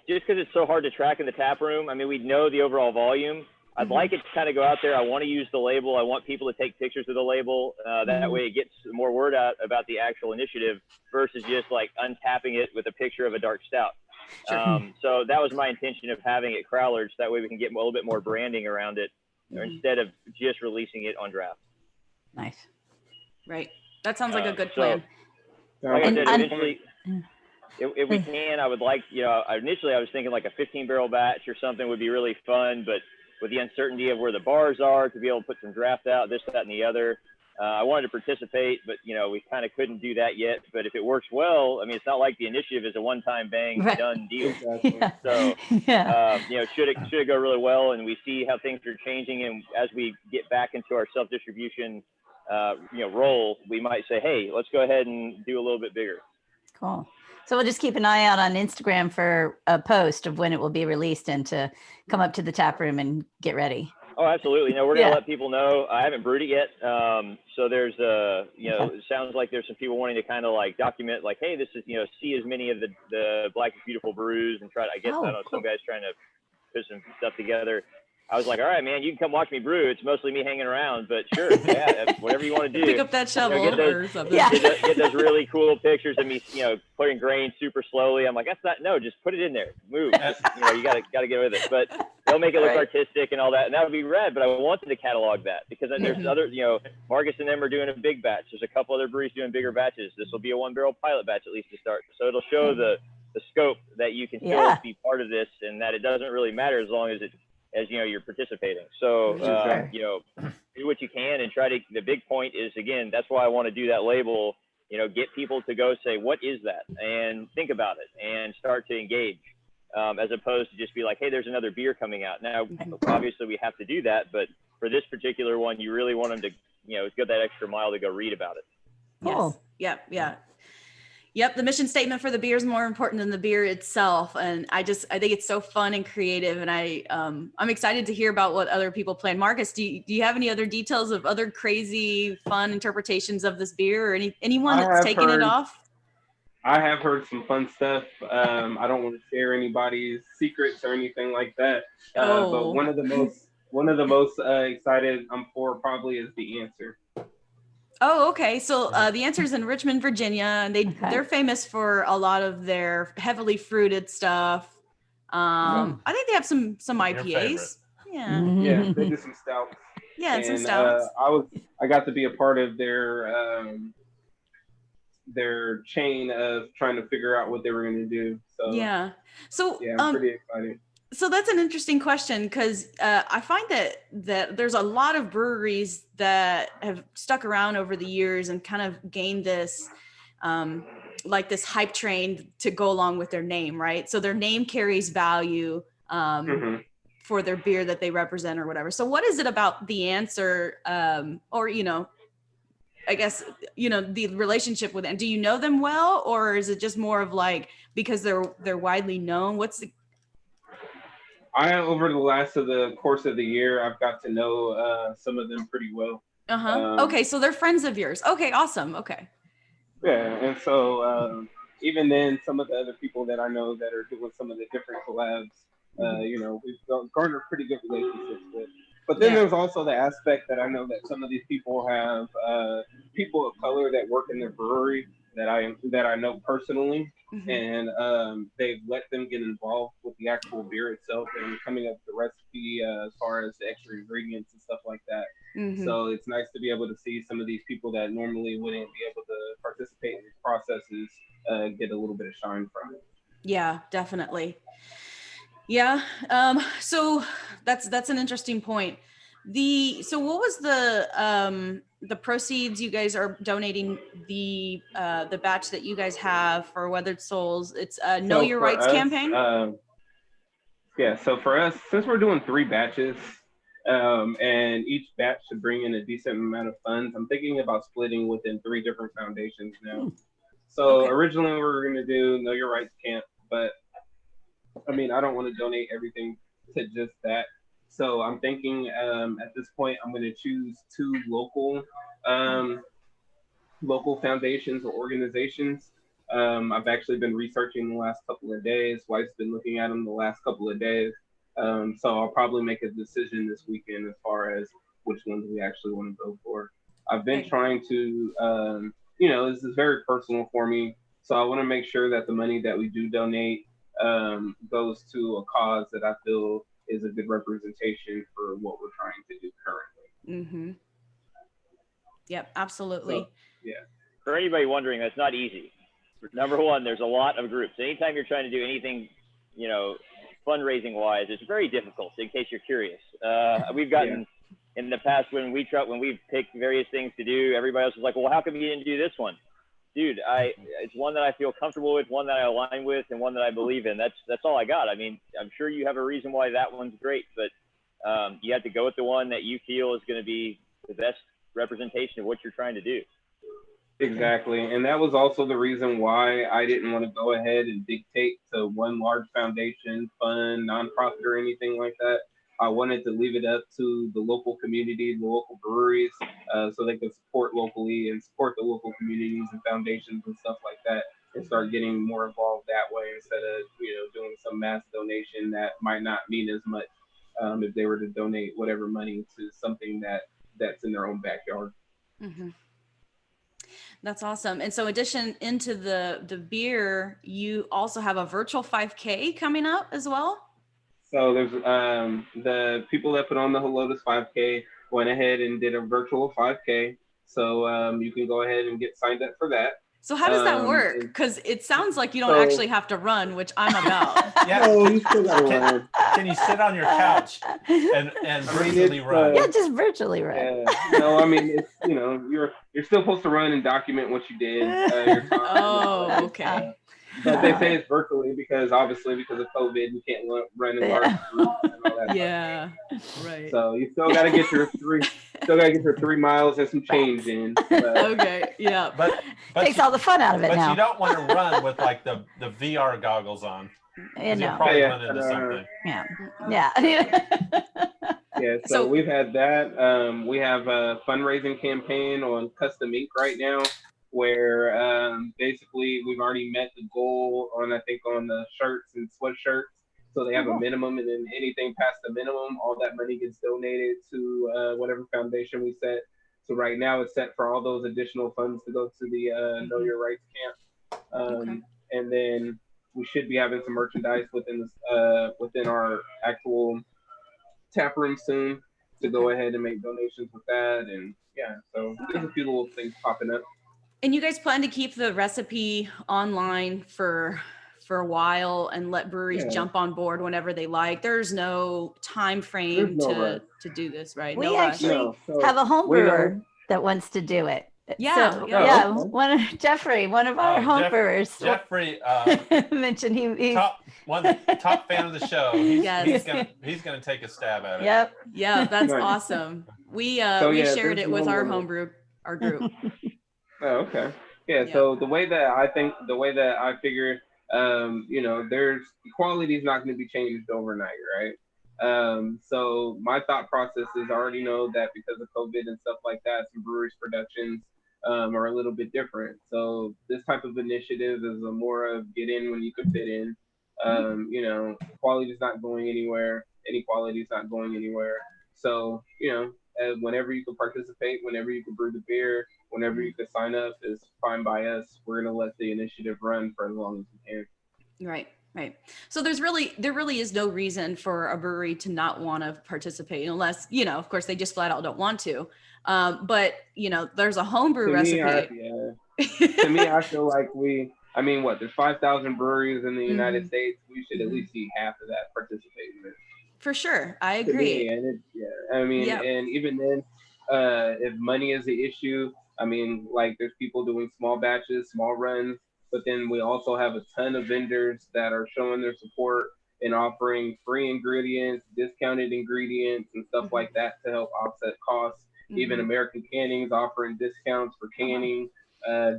E: Just because it's so hard to track in the tap room. I mean, we know the overall volume. I'd like it to kind of go out there. I want to use the label. I want people to take pictures of the label. That way it gets more word out about the actual initiative versus just like untapping it with a picture of a dark stout. So that was my intention of having it Crowlers. That way we can get a little bit more branding around it instead of just releasing it on draft.
A: Nice.
C: Right. That sounds like a good plan.
E: Like I said, eventually, if we can, I would like, initially I was thinking like a 15-barrel batch or something would be really fun, but with the uncertainty of where the bars are, to be able to put some draft out, this, that, and the other. I wanted to participate, but, we kind of couldn't do that yet. But if it works well, I mean, it's not like the initiative is a one-time bang, done deal.
A: Yeah.
E: So, should it go really well and we see how things are changing, and as we get back into our self-distribution, role, we might say, hey, let's go ahead and do a little bit bigger.
A: Cool. So we'll just keep an eye out on Instagram for a post of when it will be released and to come up to the tap room and get ready.
E: Oh, absolutely. No, we're going to let people know. I haven't brewed it yet. So there's, it sounds like there's some people wanting to kind of like document like, hey, this is, see as many of the Black is Beautiful brews and try to, I guess, I don't know, some guys trying to put some stuff together. I was like, all right, man, you can come watch me brew. It's mostly me hanging around, but sure, whatever you want to do.
C: Pick up that shovel or something.
E: Get those really cool pictures of me, putting grain super slowly. I'm like, just put it in there. Move. You gotta get with it. But they'll make it look artistic and all that, and that would be rad. But I wanted to catalog that because then there's other, Marcus and them are doing a big batch. There's a couple other breweries doing bigger batches. This will be a 1-barrel pilot batch at least to start. So it'll show the scope that you can still be part of this, and that it doesn't really matter as long as you're participating. So, do what you can and try to, the big point is, again, that's why I want to do that label, get people to go say, what is that? And think about it and start to engage, as opposed to just be like, hey, there's another beer coming out. Now, obviously we have to do that, but for this particular one, you really want them to, go that extra mile to go read about it.
A: Cool.
C: Yes. Yeah. Yep, the mission statement for the beer is more important than the beer itself, and I think it's so fun and creative, and I'm excited to hear about what other people plan. Marcus, do you have any other details of other crazy, fun interpretations of this beer, or anyone that's taking it off?
D: I have heard some fun stuff. I don't want to share anybody's secrets or anything like that. But one of the most excited I'm for probably is The Answer.
C: Oh, okay. So The Answer is in Richmond, Virginia, and they're famous for a lot of their heavily fruited stuff. I think they have some IPAs. Yeah.
D: Yeah, they do some stouts.
C: Yeah, and some stouts.
D: I got to be a part of their chain of trying to figure out what they were going to do. So
C: yeah. So
D: I'm pretty excited.
C: So that's an interesting question because I find that there's a lot of breweries that have stuck around over the years and kind of gained this like this hype train to go along with their name, right? So their name carries value for their beer that they represent or whatever. So what is it about The Answer or, I guess, the relationship with them? Do you know them well, or is it just more of like because they're widely known?
D: Over the course of the year, I've got to know some of them pretty well.
C: Okay, so they're friends of yours. Okay, awesome. Okay.
D: Yeah, and so even then, some of the other people that I know that are doing some of the different collabs, we've garnered pretty good relationships with. But then there's also the aspect that I know that some of these people have people of color that work in their brewery that I know personally, and they've let them get involved with the actual beer itself and coming up with the recipe as far as the extra ingredients and stuff like that. So it's nice to be able to see some of these people that normally wouldn't be able to participate in these processes get a little bit of shine from it.
C: Yeah, definitely. Yeah. So that's an interesting point. So what was the proceeds you guys are donating the batch that you guys have for Weathered Souls? It's a Know Your Rights campaign.
D: So for us, since we're doing 3 batches, and each batch should bring in a decent amount of funds, I'm thinking about splitting within 3 different foundations now. So originally we were going to do Know Your Rights Camp, but I mean, I don't want to donate everything to just that. So I'm thinking at this point, I'm going to choose 2 local foundations or organizations. I've actually been researching the last couple of days. Wife's been looking at them the last couple of days. So I'll probably make a decision this weekend as far as which ones we actually want to go for. I've been trying to, this is very personal for me. So I want to make sure that the money that we do donate goes to a cause that I feel is a good representation for what we're trying to do currently.
C: Mm-hmm. Yep, absolutely.
D: So, yeah.
E: For anybody wondering, that's not easy. Number one, there's a lot of groups. Anytime you're trying to do anything, fundraising wise, it's very difficult. In case you're curious, we've gotten in the past when we've picked various things to do, everybody else is like, well, how come you didn't do this one? Dude, it's one that I feel comfortable with, one that I align with, and one that I believe in. That's all I got. I mean, I'm sure you have a reason why that one's great, but you have to go with the one that you feel is going to be the best representation of what you're trying to do.
D: Exactly. And that was also the reason why I didn't want to go ahead and dictate to one large foundation, fund, nonprofit, or anything like that. I wanted to leave it up to the local community, the local breweries, so they could support locally and support the local communities and foundations and stuff like that, and start getting more involved that way instead of doing some mass donation that might not mean as much if they were to donate whatever money to something that's in their own backyard.
C: Mm-hmm. That's awesome. And so addition into the beer, you also have a virtual 5K coming up as well?
D: So there's the people that put on the Helotes 5K went ahead and did a virtual 5K. So you can go ahead and get signed up for that.
C: So how does that work? Because it sounds like you don't actually have to run, which I'm about.
B: Yeah.
D: Oh, you still gotta run.
B: Can you sit on your couch and virtually run?
A: Yeah, just virtually run.
D: No, I mean, it's, you're still supposed to run and document what you did. Your time,
C: oh, okay.
D: But they say it's virtually because obviously because of COVID, you can't run in large groups and all that.
C: Yeah, right.
D: So you still got to get your 3 miles and some change in. But,
C: okay, yeah.
B: But
A: takes all the fun out of it
B: but
A: now.
B: You don't want to run with like the VR goggles on.
A: You know.
B: You'll probably run into something.
A: Yeah.
D: Yeah, so we've had that. We have a fundraising campaign on Custom Ink right now, where basically we've already met the goal on the shirts and sweatshirts. So they have a minimum, and then anything past the minimum, all that money gets donated to whatever foundation we set. So right now it's set for all those additional funds to go to the Know Your Rights camp. And then we should be having some merchandise within our actual tap room soon to go ahead and make donations with that. And so there's a few little things popping up.
C: And you guys plan to keep the recipe online for a while and let breweries jump on board whenever they like? There's no time frame to do this, right?
A: We actually have a home brewer that wants to do it.
C: Yeah.
A: Jeffrey, one of our home brewers.
B: Jeffrey
A: mentioned he's
B: top fan of the show. He's gonna take a stab at it.
A: Yep.
C: Yeah, that's awesome. We shared it with our home brew, our group.
D: Oh, okay. Yeah. So the way that I figure, there's quality is not going to be changed overnight, right? So my thought process is I already know that because of COVID and stuff like that, some breweries productions are a little bit different. So this type of initiative is more of get in when you can fit in. Quality is not going anywhere. Inequality is not going anywhere. So, whenever you can participate, whenever you can brew the beer, whenever you can sign up is fine by us. We're going to let the initiative run for as long as we can.
C: Right. So there really is no reason for a brewery to not want to participate unless, of course they just flat out don't want to. But there's a homebrew recipe.
D: To me, I feel like there's 5,000 breweries in the United States. We should at least see half of that participating in it.
C: For sure. I agree.
D: And even then, if money is the issue, there's people doing small batches, small runs, but then we also have a ton of vendors that are showing their support and offering free ingredients, discounted ingredients, and stuff like that to help offset costs. Even American Canning's offering discounts for canning,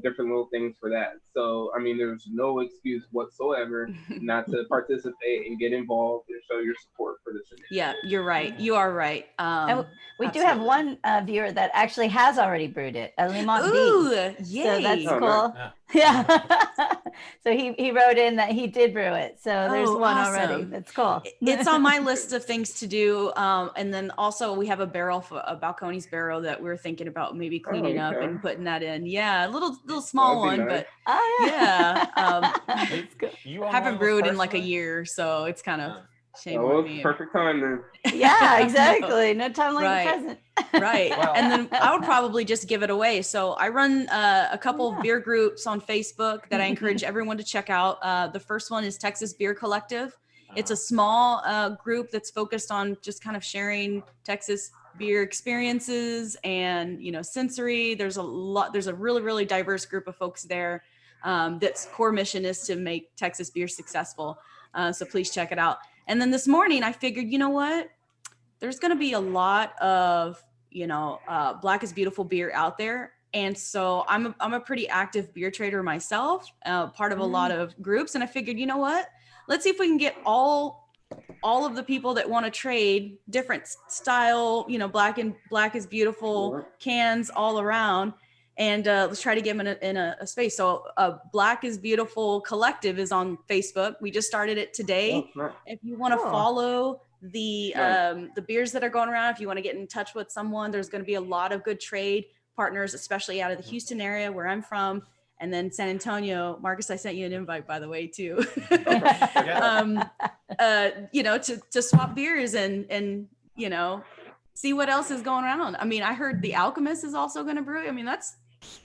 D: different little things for that. So, there's no excuse whatsoever not to participate and get involved and show your support for this initiative.
C: Yeah, you're right. You are right.
A: We do have one viewer that actually has already brewed it, a Lemont
C: Ooh,
A: Beat.
C: yay.
A: So that's cool.
D: Nice.
A: Yeah. So he wrote in that he did brew it. So there's
C: Oh,
A: one already.
C: awesome.
A: That's cool.
C: It's on my list of things to do. And then also we have a Balcones barrel that we're thinking about maybe cleaning up
D: okay.
C: and putting that in. Yeah, a little small
D: That'd be
C: one,
D: nice.
C: but
A: Oh yeah.
C: yeah.
B: You own
C: Haven't
B: one
C: brewed in like a
B: personally?
C: year, so it's kind of shame
D: Oh, well,
C: on
D: it's
C: me.
D: the perfect time then.
A: Yeah, exactly. No time like
C: Right.
A: the present.
C: Right.
B: Well-
C: And then I would probably just give it away. So I run a couple
A: Yeah.
C: of beer groups on Facebook that I encourage everyone to check out. The first one is Texas Beer Collective. It's a small group that's focused on just kind of sharing Texas beer experiences and, you know, sensory. There's a really, really diverse group of folks there. That's core mission is to make Texas beer successful. So please check it out. And then this morning I figured, you know what? There's going to be a lot of, you know, Black is Beautiful beer out there. And so I'm a pretty active beer trader myself, part of a lot of groups. And I figured, you know what, let's see if we can get all of the people that want to trade different style, you know, Black is Beautiful cans all around. And let's try to get them in a space. So Black is Beautiful Collective is on Facebook. We just started it today.
D: Oh, nice.
C: If you want to
A: Cool.
C: follow the
D: Right.
C: beers that are going around, if you want to get in touch with someone, there's going to be a lot of good trade partners, especially out of the Houston area where I'm from, and then San Antonio. Marcus, I sent you an invite, by the way, too. You know, to swap beers and you know, see what else is going around. I mean, I heard the Alchemist is also going to brew. I mean, that's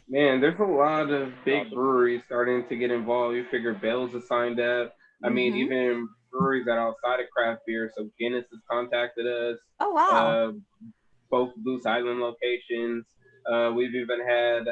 D: Man, there's a lot of big breweries starting to get involved. You figure Bell's has signed up. I mean,
C: Mhm.
D: even breweries that are outside of craft beer. So Guinness has contacted us.
A: Oh wow.
D: Both Goose Island locations. We've even had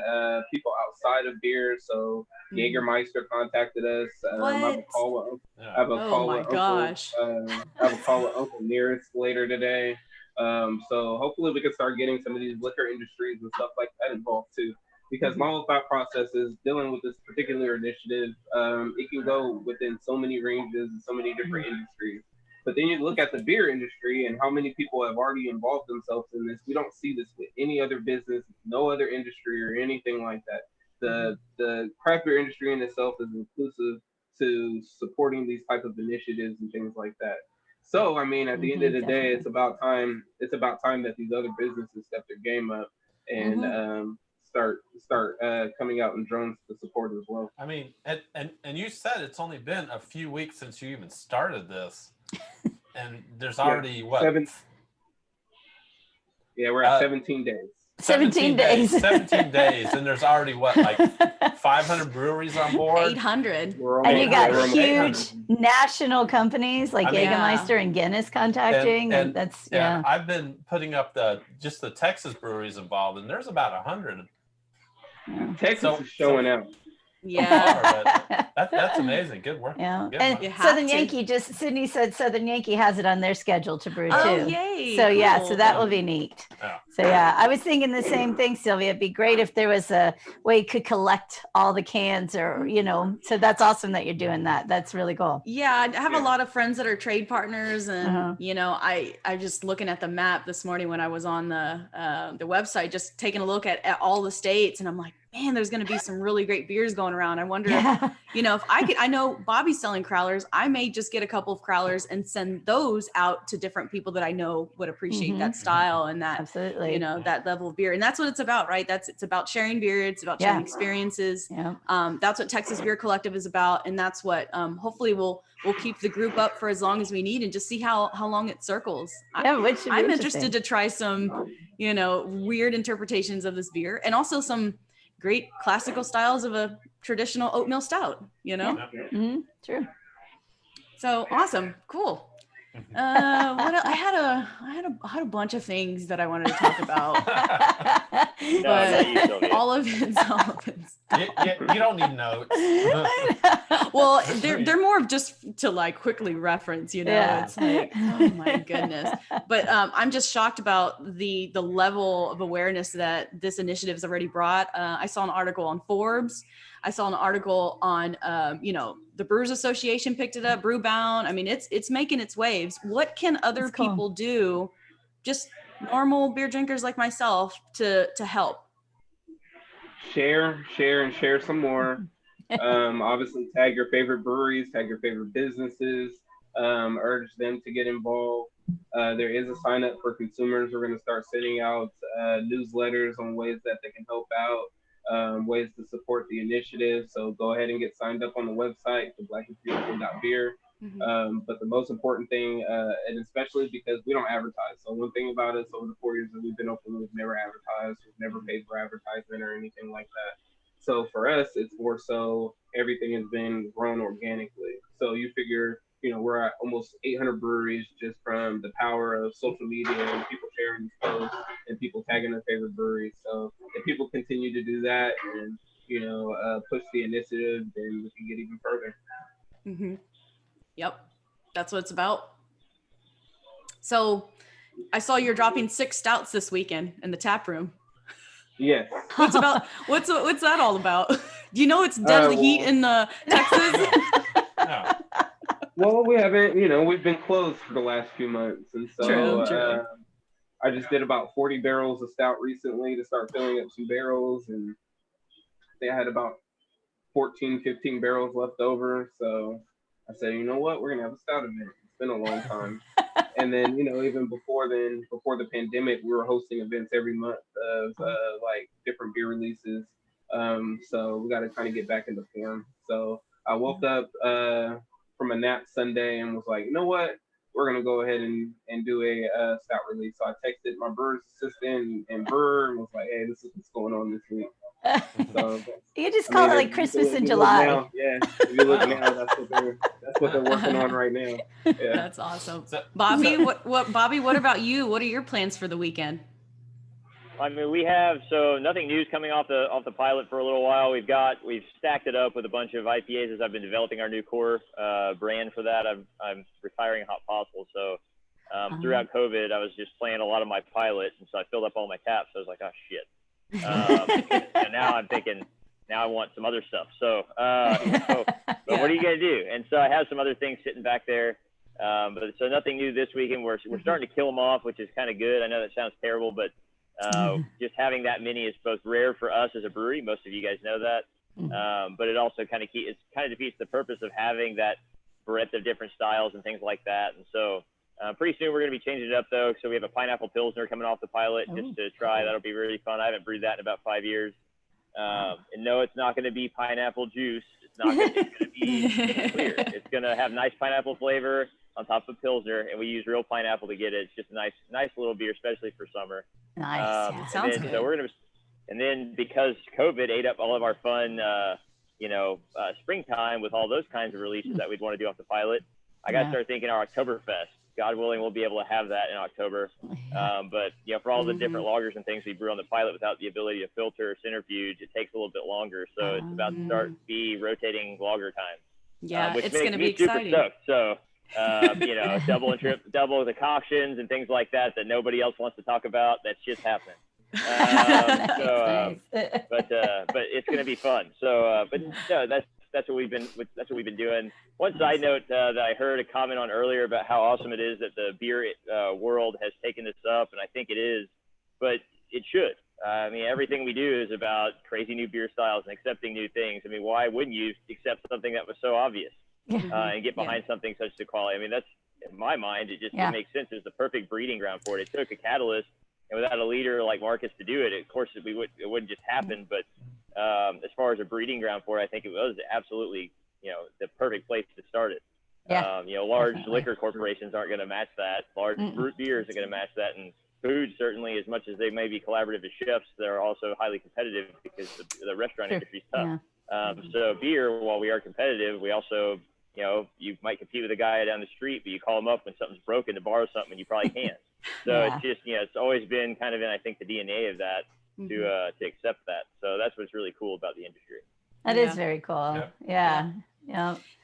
D: people outside of beer. So Jägermeister contacted us. I have a call with, I have a
C: Oh
D: call
C: my
D: with Uncle,
C: gosh.
D: I have a call with Uncle Nearest later today. So hopefully we can start getting some of these liquor industries and stuff like that involved too. Because my whole thought process is dealing with this particular initiative. It can go within so many ranges and so many different industries. But then you look at the beer industry and how many people have already involved themselves in this. We don't see this with any other business, no other industry or anything like that. The craft beer industry in itself is inclusive to supporting these type of initiatives and things like that. So I mean, at the end of the day, it's about time. It's about time that these other businesses step their game up and start coming out in drones to support as well.
B: I mean, and you said it's only been a few weeks since you even started this, and there's already what?
D: We're at 17 days.
A: 17 days.
B: 17 days, and there's already what, like 500 breweries on board?
C: 800.
A: And you got
B: We're almost
A: huge
B: 800.
A: national companies like
B: I mean-
A: Jägermeister and Guinness contacting, and that's
B: And I've been putting up just the Texas breweries involved, and there's about 100.
D: Texas is showing out.
C: Yeah.
B: That's amazing. Good work.
A: Yeah,
B: Good
A: and
B: one.
C: You have
A: Southern
C: to.
A: Yankee Sydney said Southern Yankee has it on their schedule to brew too.
C: Oh, yay.
A: So yeah, so
C: Cool.
A: that will be neat.
B: Yeah.
A: So yeah, I was thinking the same thing, Sylvia. It'd be great if there was a way you could collect all the cans, or you know. So that's awesome that you're doing that. That's really cool.
C: Yeah, I have a lot of friends that are trade partners, and
A: Uh-huh.
C: you know, I just looking at the map this morning when I was on the website, just taking a look at all the states, and I'm like, man, there's going to be some really great beers going around. I wonder,
A: Yeah.
C: you know, if I could. I know Bobby's selling crowlers. I may just get a couple of crowlers and send those out to different people that I know would appreciate
A: Mhm.
C: that style and that,
A: Absolutely.
C: you know, that level of beer. And that's what it's about, right? It's about sharing beer. It's about sharing
A: Yeah.
C: experiences.
A: Yeah.
C: That's what Texas Beer Collective is about, and that's what hopefully we'll keep the group up for as long as we need, and just see how long it circles.
A: Yeah, which should be
C: I'm
A: interesting.
C: interested to try some, you know, weird interpretations of this beer, and also some great classical styles of a traditional oatmeal stout. You know,
A: Mhm. True.
C: so awesome, cool. What else? I had a bunch of things that I wanted to talk about.
E: No,
C: But
E: not you, Sylvia.
C: all of it's
B: You don't need notes.
C: well, they're more of just to like quickly reference, you know.
A: Yeah.
C: It's like, oh my goodness. But I'm just shocked about the level of awareness that this initiative has already brought. I saw an article on Forbes. I saw an article on you know, the Brewers Association picked it up, Brewbound. I mean, it's making its waves. What can other
A: That's cool.
C: people do, just normal beer drinkers like myself, to help?
D: Share some more. Obviously, tag your favorite breweries, tag your favorite businesses, urge them to get involved. There is a sign up for consumers. We're going to start sending out newsletters on ways that they can help out, ways to support the initiative. So go ahead and get signed up on the website, blackandbeautiful.beer. But the most important thing, and especially because we don't advertise. So one thing about us over the 4 years that we've been open, we've never advertised. We've never paid for advertisement or anything like that. So for us, it's more so everything has been grown organically. So you figure, we're at almost 800 breweries just from the power of social media and people sharing these posts and people tagging their favorite breweries. So if people continue to do that and, push the initiative, then we can get even further.
C: Mm-hmm. Yep. That's what it's about. So I saw you're dropping 6 stouts this weekend in the tap room.
D: Yes.
C: What's that all about? Do you know it's deadly heat in Texas?
B: No.
D: Well, we haven't, we've been closed for the last few months. And so
C: True.
D: I just did about 40 barrels of stout recently to start filling up some barrels. And they had about 14, 15 barrels left over. So I said, you know what? We're going to have a stout event. It's been a long time. And then, even before the pandemic, we were hosting events every month of like different beer releases. So we got to kind of get back into form. So I woke up from a nap Sunday and was like, you know what? We're going to go ahead and do a stout release. So I texted my brewer's assistant and brewer and was like, hey, this is what's going on this week. So,
A: you just call it like Christmas in July.
D: Now, if you look now, that's what they're working on right now. Yeah.
C: That's awesome. Bobby, what about you? What are your plans for the weekend?
E: I mean, we have nothing new's coming off the pilot for a little while. We've stacked it up with a bunch of IPAs as I've been developing our new core brand for that. I'm retiring Hot Possible, so throughout COVID, I was just playing a lot of my pilot, and so I filled up all my taps. So I was like, oh shit. And now I'm thinking, now I want some other stuff. So what are you gonna do? And so I have some other things sitting back there. But so nothing new this weekend. We're starting to kill them off, which is kind of good. I know that sounds terrible, but just having that many is both rare for us as a brewery. Most of you guys know that. But it also kind of defeats the purpose of having that breadth of different styles and things like that. And so pretty soon we're going to be changing it up though. So we have a pineapple pilsner coming off the pilot just to try. That'll be really fun. I haven't brewed that in about 5 years. And no, it's not going to be pineapple juice. It's going to be clear. It's going to have nice pineapple flavor on top of pilsner, and we use real pineapple to get it. It's just a nice little beer, especially for summer.
A: Nice.
C: Sounds good.
E: So and then because COVID ate up all of our fun, springtime with all those kinds of releases that we'd want to do off the pilot, I got to start thinking our Oktoberfest. God willing, we'll be able to have that in October. But for all the different lagers and things we brew on the pilot without the ability to filter or centrifuge, it takes a little bit longer. So it's about to start rotating lager time.
C: Yeah,
E: which
C: it's
E: makes
C: going to be
E: me super
C: exciting.
E: stoked. So, double decoctions and things like that nobody else wants to talk about. That's just happening.
A: Nice.
E: But it's going to be fun. So, but no, that's what we've been doing. One side note that I heard a comment on earlier about how awesome it is that the beer world has taken this up, and I think it is, but it should. I mean, everything we do is about crazy new beer styles and accepting new things. I mean, why wouldn't you accept something that was so obvious and get behind something such as quality? I mean, that's, in my mind, it makes sense. It's the perfect breeding ground for it. It took a catalyst, and without a leader like Marcus to do it, of course, it wouldn't just happen. But as far as a breeding ground for it, I think it was absolutely, the perfect place to start it. Large liquor corporations aren't going to match that. Large brute beers are going to match that, and food certainly, as much as they may be collaborative as chefs, they're also highly competitive because the restaurant industry is tough. So beer, while we are competitive, we also, you might compete with a guy down the street, but you call him up when something's broken to borrow something, and you probably can't. So it's just, it's always been kind of in, I think, the DNA of that to accept that. So that's what's really cool about the industry.
A: That is very cool. Yeah.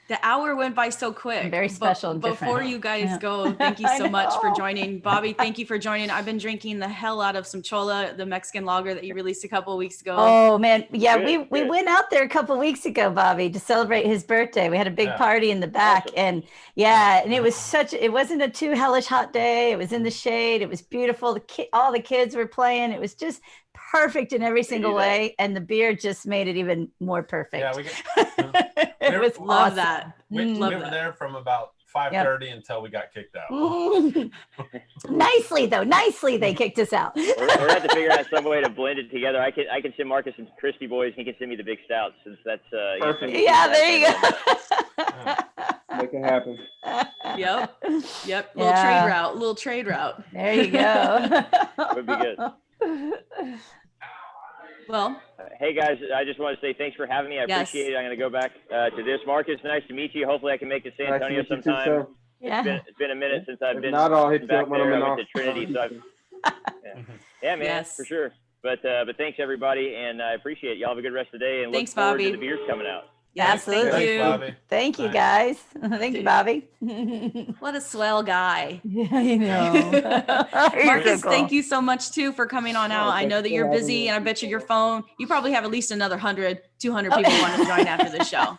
C: The hour went by so quick.
A: Very special and
C: Before
A: different.
C: you guys
A: Yeah.
C: go, thank you
A: I
C: so much for
A: know.
C: joining. Bobby, thank you for joining. I've been drinking the hell out of some Chola, the Mexican lager that you released a couple of weeks ago.
A: Oh man, yeah,
E: Good,
A: we
E: good.
A: went out there a couple weeks ago, Bobby, to celebrate his birthday. We had a big
B: Yeah.
A: party in the back,
E: Awesome.
A: and and it was it wasn't a too hellish hot day. It was in the shade. It was beautiful. All the kids were playing. It was just perfect in every single
E: that.
A: way, and the beer just made it even more perfect.
B: Yeah,
A: it was
C: Love
A: awesome.
C: that.
B: we
A: Mm.
B: were there from about 5:30 until we got kicked out.
A: Nicely though, nicely they kicked us out.
E: We're gonna have to figure out some way to blend it together. I can send Marcus and Christy boys. He can send me the big stouts since that's
D: Perfect.
A: Yeah, there you go.
D: Make it happen.
C: Yep. Little
A: Yeah.
C: trade route.
A: There you go.
E: Would be good.
C: Well,
E: Hey guys, I just want to say thanks for having me. I
C: Yes.
E: appreciate it. I'm gonna go back to this. Marcus, nice to meet you. Hopefully I can make it to San
D: Nice to
E: Antonio
D: meet you too,
E: sometime.
D: sir.
A: Yeah.
E: It's been a minute since I've
D: If
E: been
D: not, I'll hit you
E: back
D: up when I'm
E: there.
D: in
E: I went to
D: Austin.
E: Trinity, so yeah, man,
C: Yes.
E: for sure. But thanks everybody, and I appreciate it. Y'all have a good rest of the day, and
C: Thanks,
E: look forward
C: Bobby.
E: to the beers coming out.
C: yes,
A: Absolutely.
C: thank
B: Thanks,
C: you.
B: Bobby.
A: Thank you,
B: Thanks.
A: guys. Thank you, Bobby.
C: What a swell guy.
A: Yeah, I know.
C: Marcus, thank you so much too for coming on out. I
D: thank
C: know
D: you
C: that
D: for
C: you're
D: having
C: busy
D: me.
C: and I bet you your phone, you probably have at least another 100, 200 people want to join after the show.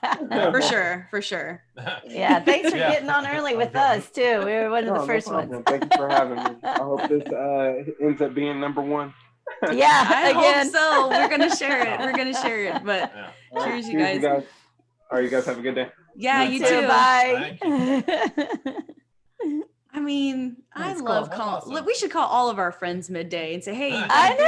C: For sure. For sure.
A: Yeah, thanks for
B: Yeah.
A: getting on early with us too. We were one of
D: No,
A: the
D: no
A: first
D: problem.
A: ones.
D: Thank you for having me. I hope this ends up being number one.
A: Yeah,
C: I
A: again.
C: hope so. We're going to share it. Wewe're going to share it. But
B: Yeah.
D: All right,
C: Cheers, you guys.
D: All right, you guys have a good day.
C: yeah,
A: You
C: you
A: too.
C: too.
A: Bye.
C: I mean,
A: That's
C: I love
B: cool.
C: calling.
B: That's awesome.
C: We should call all of our friends midday and say, "Hey, you got
A: I
C: a beer?"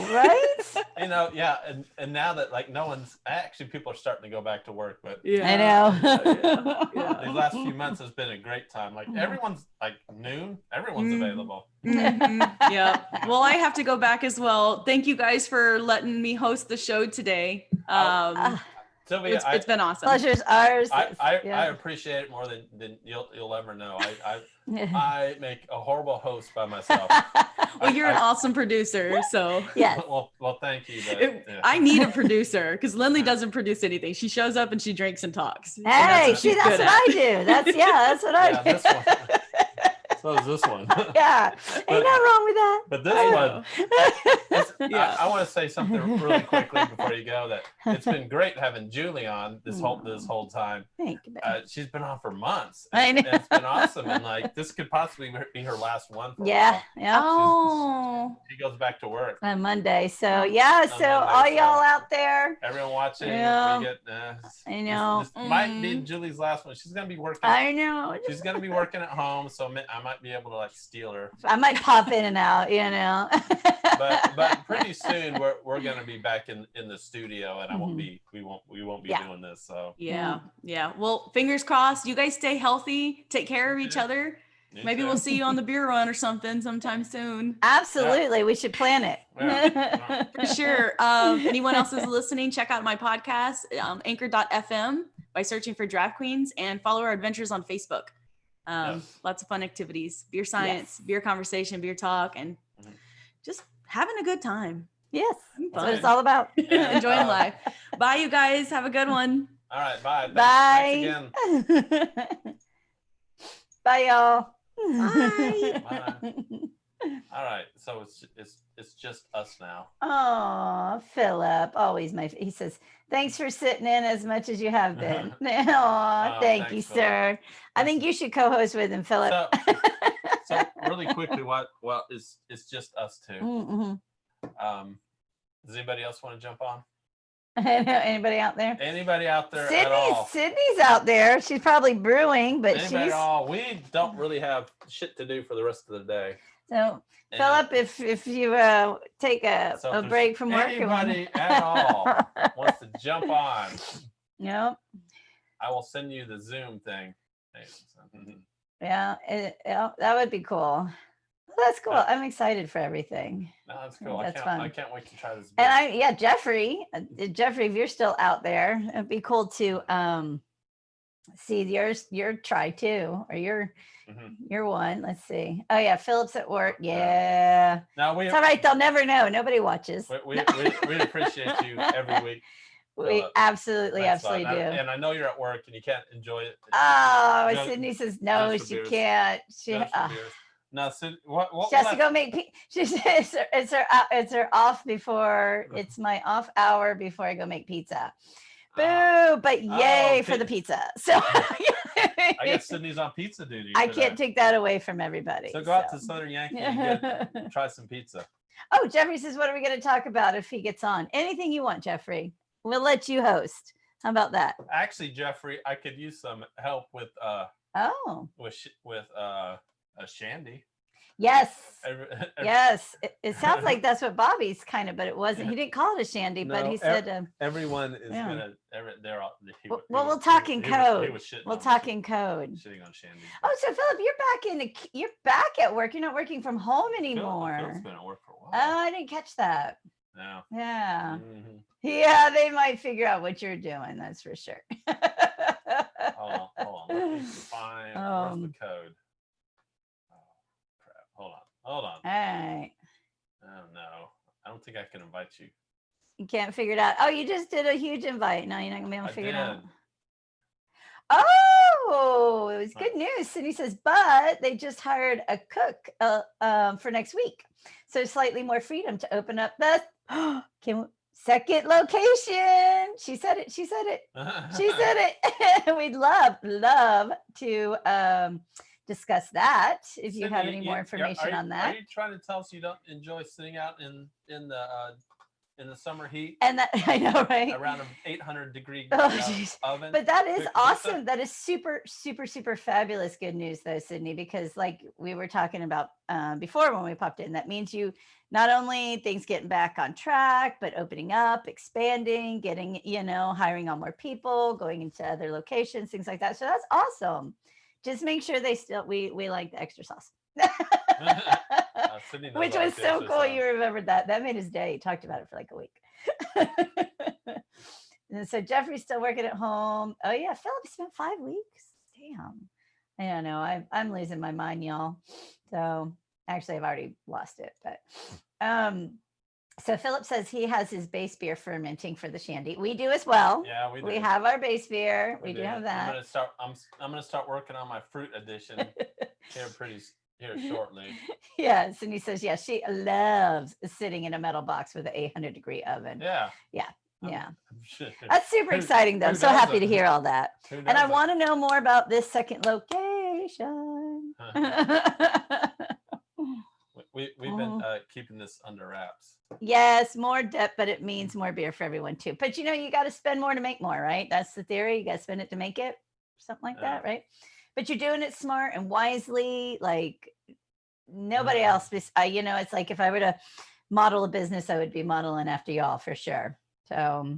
A: know, right?
B: You know, yeah, and now that like no one's actually people are starting to go back to work, but
C: Yeah,
A: I know.
C: yeah.
B: these last few months has been a great time. Like everyone's like noon, everyone's
C: Mm.
B: available.
C: Mhm. Yeah. Well, I have to go back as well. Thank you guys for letting me host the show today.
B: Sylvia,
C: It's been awesome.
A: Pleasure's ours.
B: I
A: Yeah.
B: appreciate it more than you'll ever know. I make a horrible host by myself.
C: Well, you're an awesome producer, so
A: Yes.
B: Well, thank you. But, yeah.
C: I need a producer because Lindley doesn't produce anything. She shows up and she drinks and talks. And
A: Hey,
C: what
A: see,
C: she's
A: that's
C: good
A: what
C: at.
A: I do. That's what I
B: Yeah,
A: do.
B: this one. So is this one.
A: Yeah, ain't
B: But-
A: nothing wrong with that.
B: But this one,
C: Yeah.
B: I want to say something really quickly before you go. That it's been great having Julie on this whole time.
A: Thank you, babe.
B: She's been on for months.
A: I know.
B: And it's been awesome, and like this could possibly be her last one. For a
A: Yeah,
B: while.
A: yeah.
C: Oh,
B: She goes back to work.
A: On Monday. So yeah, so
B: Monday,
A: all
B: so-
A: y'all out there,
B: Everyone watching,
A: Yeah.
B: we get.
A: I know.
B: This might be Julie's last one. She's gonna be working.
A: I know.
B: She's gonna be working at home, so I might be able to like steal her.
A: I might pop in and out, you know.
B: But pretty soon we're gonna be back in the studio, and we won't be
A: Yeah.
B: doing this. So
C: yeah. Well, fingers crossed. You guys stay healthy. Take care of each other.
B: you
C: Maybe
B: too.
C: we'll see you on the beer run or something sometime soon.
A: Absolutely, we should plan it.
B: Yeah.
C: For sure. Anyone else is listening, check out my podcast, anchor.fm, by searching for Draft Queens, and follow our adventures on Facebook.
B: Yes.
C: Lots of fun activities, beer science, beer conversation, beer talk, and
B: Mhm.
C: just having a good time.
A: Yes,
C: Having
A: that's
C: fun.
A: what it's all about.
C: Enjoying life. Bye, you guys. Have a good one.
B: All right, bye.
A: Bye.
B: Thanks again.
A: Bye, y'all.
B: Bye. All right, so it's just us now.
A: Oh, Philip, always he says, thanks for sitting in as much as you have been. Oh, thank you,
B: thanks, Philip.
A: sir. I think you should co-host with him, Philip.
B: So really quickly, it's just us two.
A: Mhm.
B: Does anybody else want to jump on?
A: Anybody out there?
B: Anybody out there at all?
A: Sydney's out there. She's probably brewing, but
B: Anybody at
A: she's
B: all? We don't really have shit to do for the rest of the day.
A: so.
B: And
A: Philip, if you take
B: so if
A: a
B: there's
A: break from work, you wanna-
B: anybody at all wants to jump on,
A: Nope.
B: I will send you the Zoom thing.
A: Yeah, that would be cool. Well, that's cool. I'm excited for everything.
B: No, that's cool.
A: That's
B: I
A: fun.
B: can't wait to try this.
A: And
B: beer.
A: Jeffrey, if you're still out there, it'd be cool to see your try too, or
B: Mhm.
A: your one. Let's see. Oh yeah, Philip's at work. Yeah,
B: Now we
A: it's all right. They'll never know. Nobody watches.
B: we appreciate you every week.
A: We
B: Philip.
A: absolutely
B: Thanks a lot.
A: absolutely do.
B: And I know you're at work and you can't enjoy it.
A: Oh,
B: Just-
A: Sydney says no,
B: just for
A: she
B: beers.
A: can't. She,
B: Just for beers. No, Sid, what
A: she has to go make. She says it's her off before. It's my off hour before I go make pizza. Boo! But yay for the pizza. So
B: I guess Sydney's on pizza duty.
A: I
B: today.
A: can't take that away from everybody.
B: So go out to Southern Yankee and try some pizza.
A: Oh, Jeffrey says, what are we going to talk about if he gets on? Anything you want, Jeffrey. We'll let you host. How about that?
B: Actually, Jeffrey, I could use some help with Shandy.
A: Yes.
B: Every-
A: Yes. It sounds like that's what Bobby's kind of, but it wasn't. He didn't call it a shandy, but
B: No,
A: he said,
B: everyone is
A: yeah.
B: gonna. They're all.
A: well, we'll talk in code.
B: Shitting
A: We'll
B: on
A: talk
B: Shandy-
A: in code.
B: Shitting on Shandy.
A: Oh, so Philip, you're back at work. You're not working from home anymore.
B: Phil's been at work for a while.
A: Oh, I didn't catch that.
B: No.
A: Yeah.
B: Mhm.
A: Yeah, they might figure out what you're doing. That's for sure.
B: Hold on. Let me find. Where's the code? Oh, crap. Hold on.
A: All right.
B: Oh no. I don't think I can invite you.
A: You can't figure it out. Oh, you just did a huge invite. No, you're not gonna be able to
B: I
A: figure it out.
B: did.
A: Oh, it was good news. Sydney says, but they just hired a cook for next week. So slightly more freedom to open up the second location. She said it. She said it. She said it. We'd love to discuss that if you have
B: Sydney,
A: any more information on that.
B: Are you trying to tell us you don't enjoy sitting out in the summer heat
A: And that I know, right?
B: around an 800-degree
A: Oh, geez.
B: oven?
A: But that is
B: Cooking
A: awesome.
B: pizza?
A: That is super fabulous good news though, Sydney, because like we were talking about before when we popped in, that means you not only things getting back on track, but opening up, expanding, getting, hiring on more people, going into other locations, things like that. So that's awesome. Just make sure we like the extra sauce.
B: Sydney knows
A: Which
B: I
A: was
B: like the
A: so
B: extra
A: cool.
B: sauce.
A: You remembered that. That made his day. He talked about it for like a week. And so Jeffrey's still working at home. Oh yeah, Philip spent 5 weeks. Damn. I don't know. I'm losing my mind, y'all. So actually I've already lost it. But so Philip says he has his base beer fermenting for the shandy. We do as well.
B: Yeah, we do.
A: We have our base beer. We do have
B: I'm
A: that.
B: gonna start working on my fruit edition here shortly.
A: Yes, and he says, yeah, she loves sitting in a metal box with an 800-degree oven.
B: Yeah.
A: Yeah.
B: I'm-
A: Yeah.
B: Shit.
A: That's super exciting, though. I'm
B: who
A: so happy to
B: doesn't?
A: hear all that.
B: Who
A: And I
B: doesn't?
A: want to know more about this second location.
B: We've been keeping this under wraps.
A: Yes, more depth, but it means more beer for everyone too. But you got to spend more to make more, right? That's the theory. You got to spend it to make it, something like that, right? But you're doing it smart and wisely, like nobody else. It's like if I were to model a business, I would be modeling after y'all for sure. So,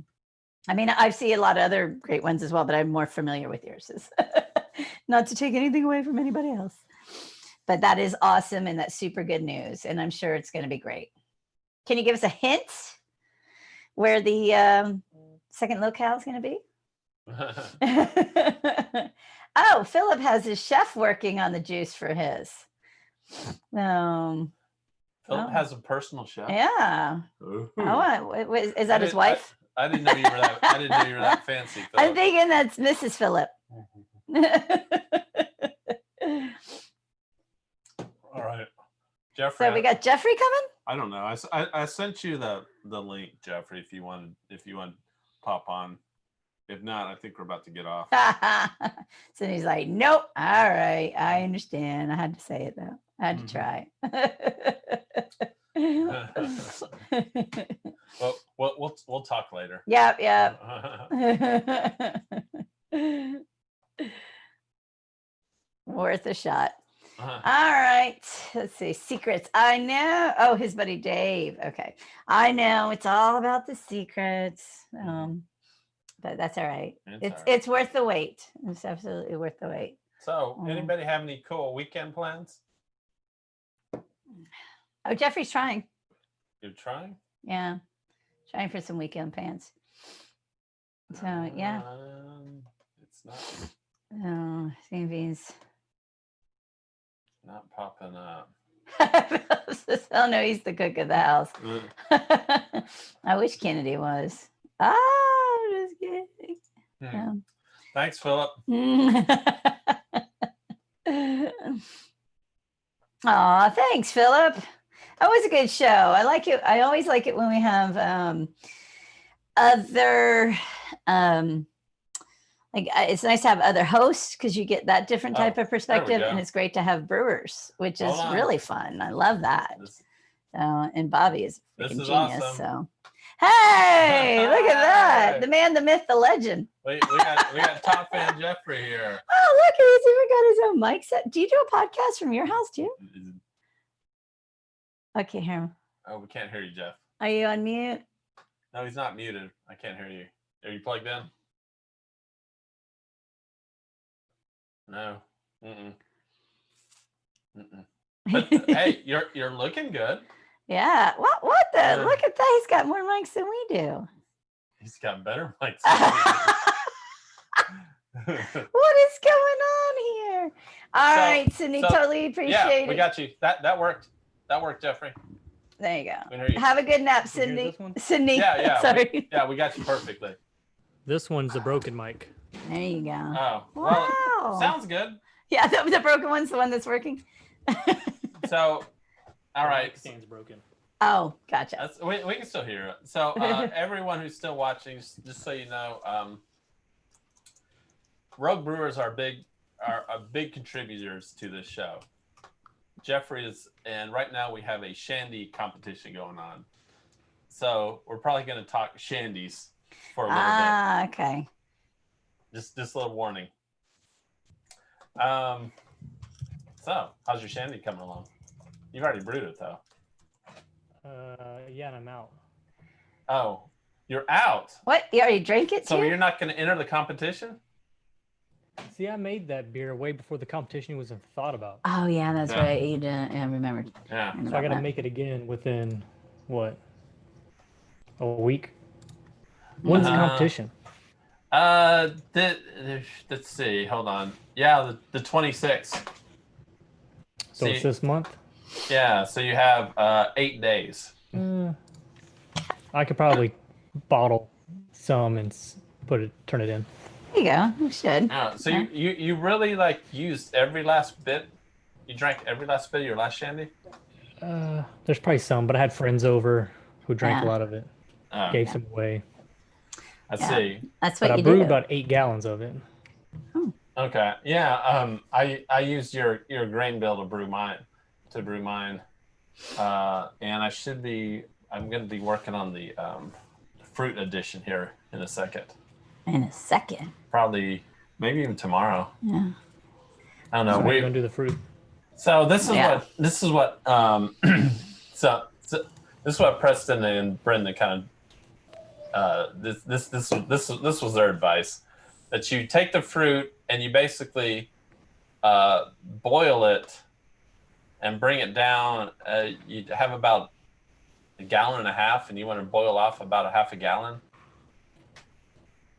A: I mean, I see a lot of other great ones as well, but I'm more familiar with yours. Not to take anything away from anybody else. But that is awesome and that's super good news. And I'm sure it's going to be great. Can you give us a hint where the second locale is going to be? Oh, Philip has his chef working on the juice for his.
B: Philip
A: Oh.
B: has a personal chef.
A: Yeah.
B: Ooh.
A: Is that his wife?
B: I didn't know you were that. I didn't know you were that fancy. Philip.
A: I'm thinking that's Mrs. Philip.
B: All right, Jeffrey.
A: So we got Jeffrey coming?
B: I don't know. I sent you the link, Jeffrey. If you want to pop on. If not, I think we're about to get off.
A: So he's like, nope. All right. I understand. I had to say it though. I had to try.
B: Well, we'll talk later.
A: Yep. Worth a shot. All right. Let's see. Secrets. I know. Oh, his buddy Dave. Okay. I know. It's all about the secrets. But that's all right. It's worth the wait. It's absolutely worth the wait.
B: So, anybody have any cool weekend plans?
A: Oh, Jeffrey's trying.
B: You're trying?
A: Yeah. Trying for some weekend pants. So, yeah.
B: It's not
A: Oh, CV's.
B: not popping up.
A: Oh, no, he's the cook of the house. I wish Kennedy was. Oh, Yeah.
B: Thanks, Philip.
A: Aw, thanks, Philip. That was a good show. I like it. I always like it when we have other it's nice to have other hosts because you get that different type of perspective, and it's great to have brewers, which is really fun. I love that. And Bobby is a freaking genius.
B: Awesome.
A: So, hey, look at that! The man, the myth, the legend.
B: We got top fan Jeffrey here.
A: Oh, look, he's even got his own mic set. Do you do a podcast from your house too? I can't hear him.
B: Oh, we can't hear you, Jeff.
A: Are you on mute?
B: No, he's not muted. I can't hear you. Are you plugged in? No. But hey, you're looking good.
A: Yeah. What the? Look at that. He's got more mics than we do.
B: He's got better mics.
A: What is going on here? All right, Cindy, totally appreciate it.
B: We got you. That worked. That worked, Jeffrey.
A: There you go. Have a good nap, Cindy. Cindy.
B: Yeah.
A: Sorry.
B: We got you perfectly.
F: This one's the broken mic.
A: There you go.
B: Oh,
A: wow.
B: Well, sounds good.
A: Yeah, the broken one's the one that's working.
B: So, all right.
F: Stand's broken.
A: Oh, gotcha.
B: We can still hear it. So, everyone who's still watching, just so you know, Rogue Brewers are big contributors to this show. Jeffrey is, and right now we have a shandy competition going on. So we're probably going to talk shandies for a little bit.
A: Ah, okay.
B: Just a little warning. So how's your shandy coming along? You've already brewed it though.
F: Yeah, and I'm out.
B: Oh, you're out.
A: What? You already drank it too?
B: So you're not going to enter the competition?
F: See, I made that beer way before the competition was even thought about.
A: Oh yeah, that's right. You didn't. I remembered.
B: Yeah.
F: So I got to make it again within what? A week. When's the competition?
B: Let's see. Hold on. Yeah, the 26th.
F: So it's this month.
B: Yeah. So you have 8 days.
F: I could probably bottle some and turn it in.
A: There you go. You should.
B: So you really used every last bit. You drank every last bit of your last shandy.
F: There's probably some, but I had friends over who drank a lot of it. Gave some away.
B: I see.
A: That's what
F: but
A: you
F: I brewed
A: do.
F: about 8 gallons of it.
B: Okay. Yeah. I used your grain bill to brew mine. And I'm going to be working on the fruit edition here in a second.
A: In a second.
B: Probably, maybe even tomorrow.
A: Yeah.
B: I don't know.
F: We're going to do the fruit.
B: So this is what Preston and Brendan kind of this was their advice, that you take the fruit and you basically boil it and bring it down. You have about 1.5 gallons, and you want to boil off about 0.5 gallon.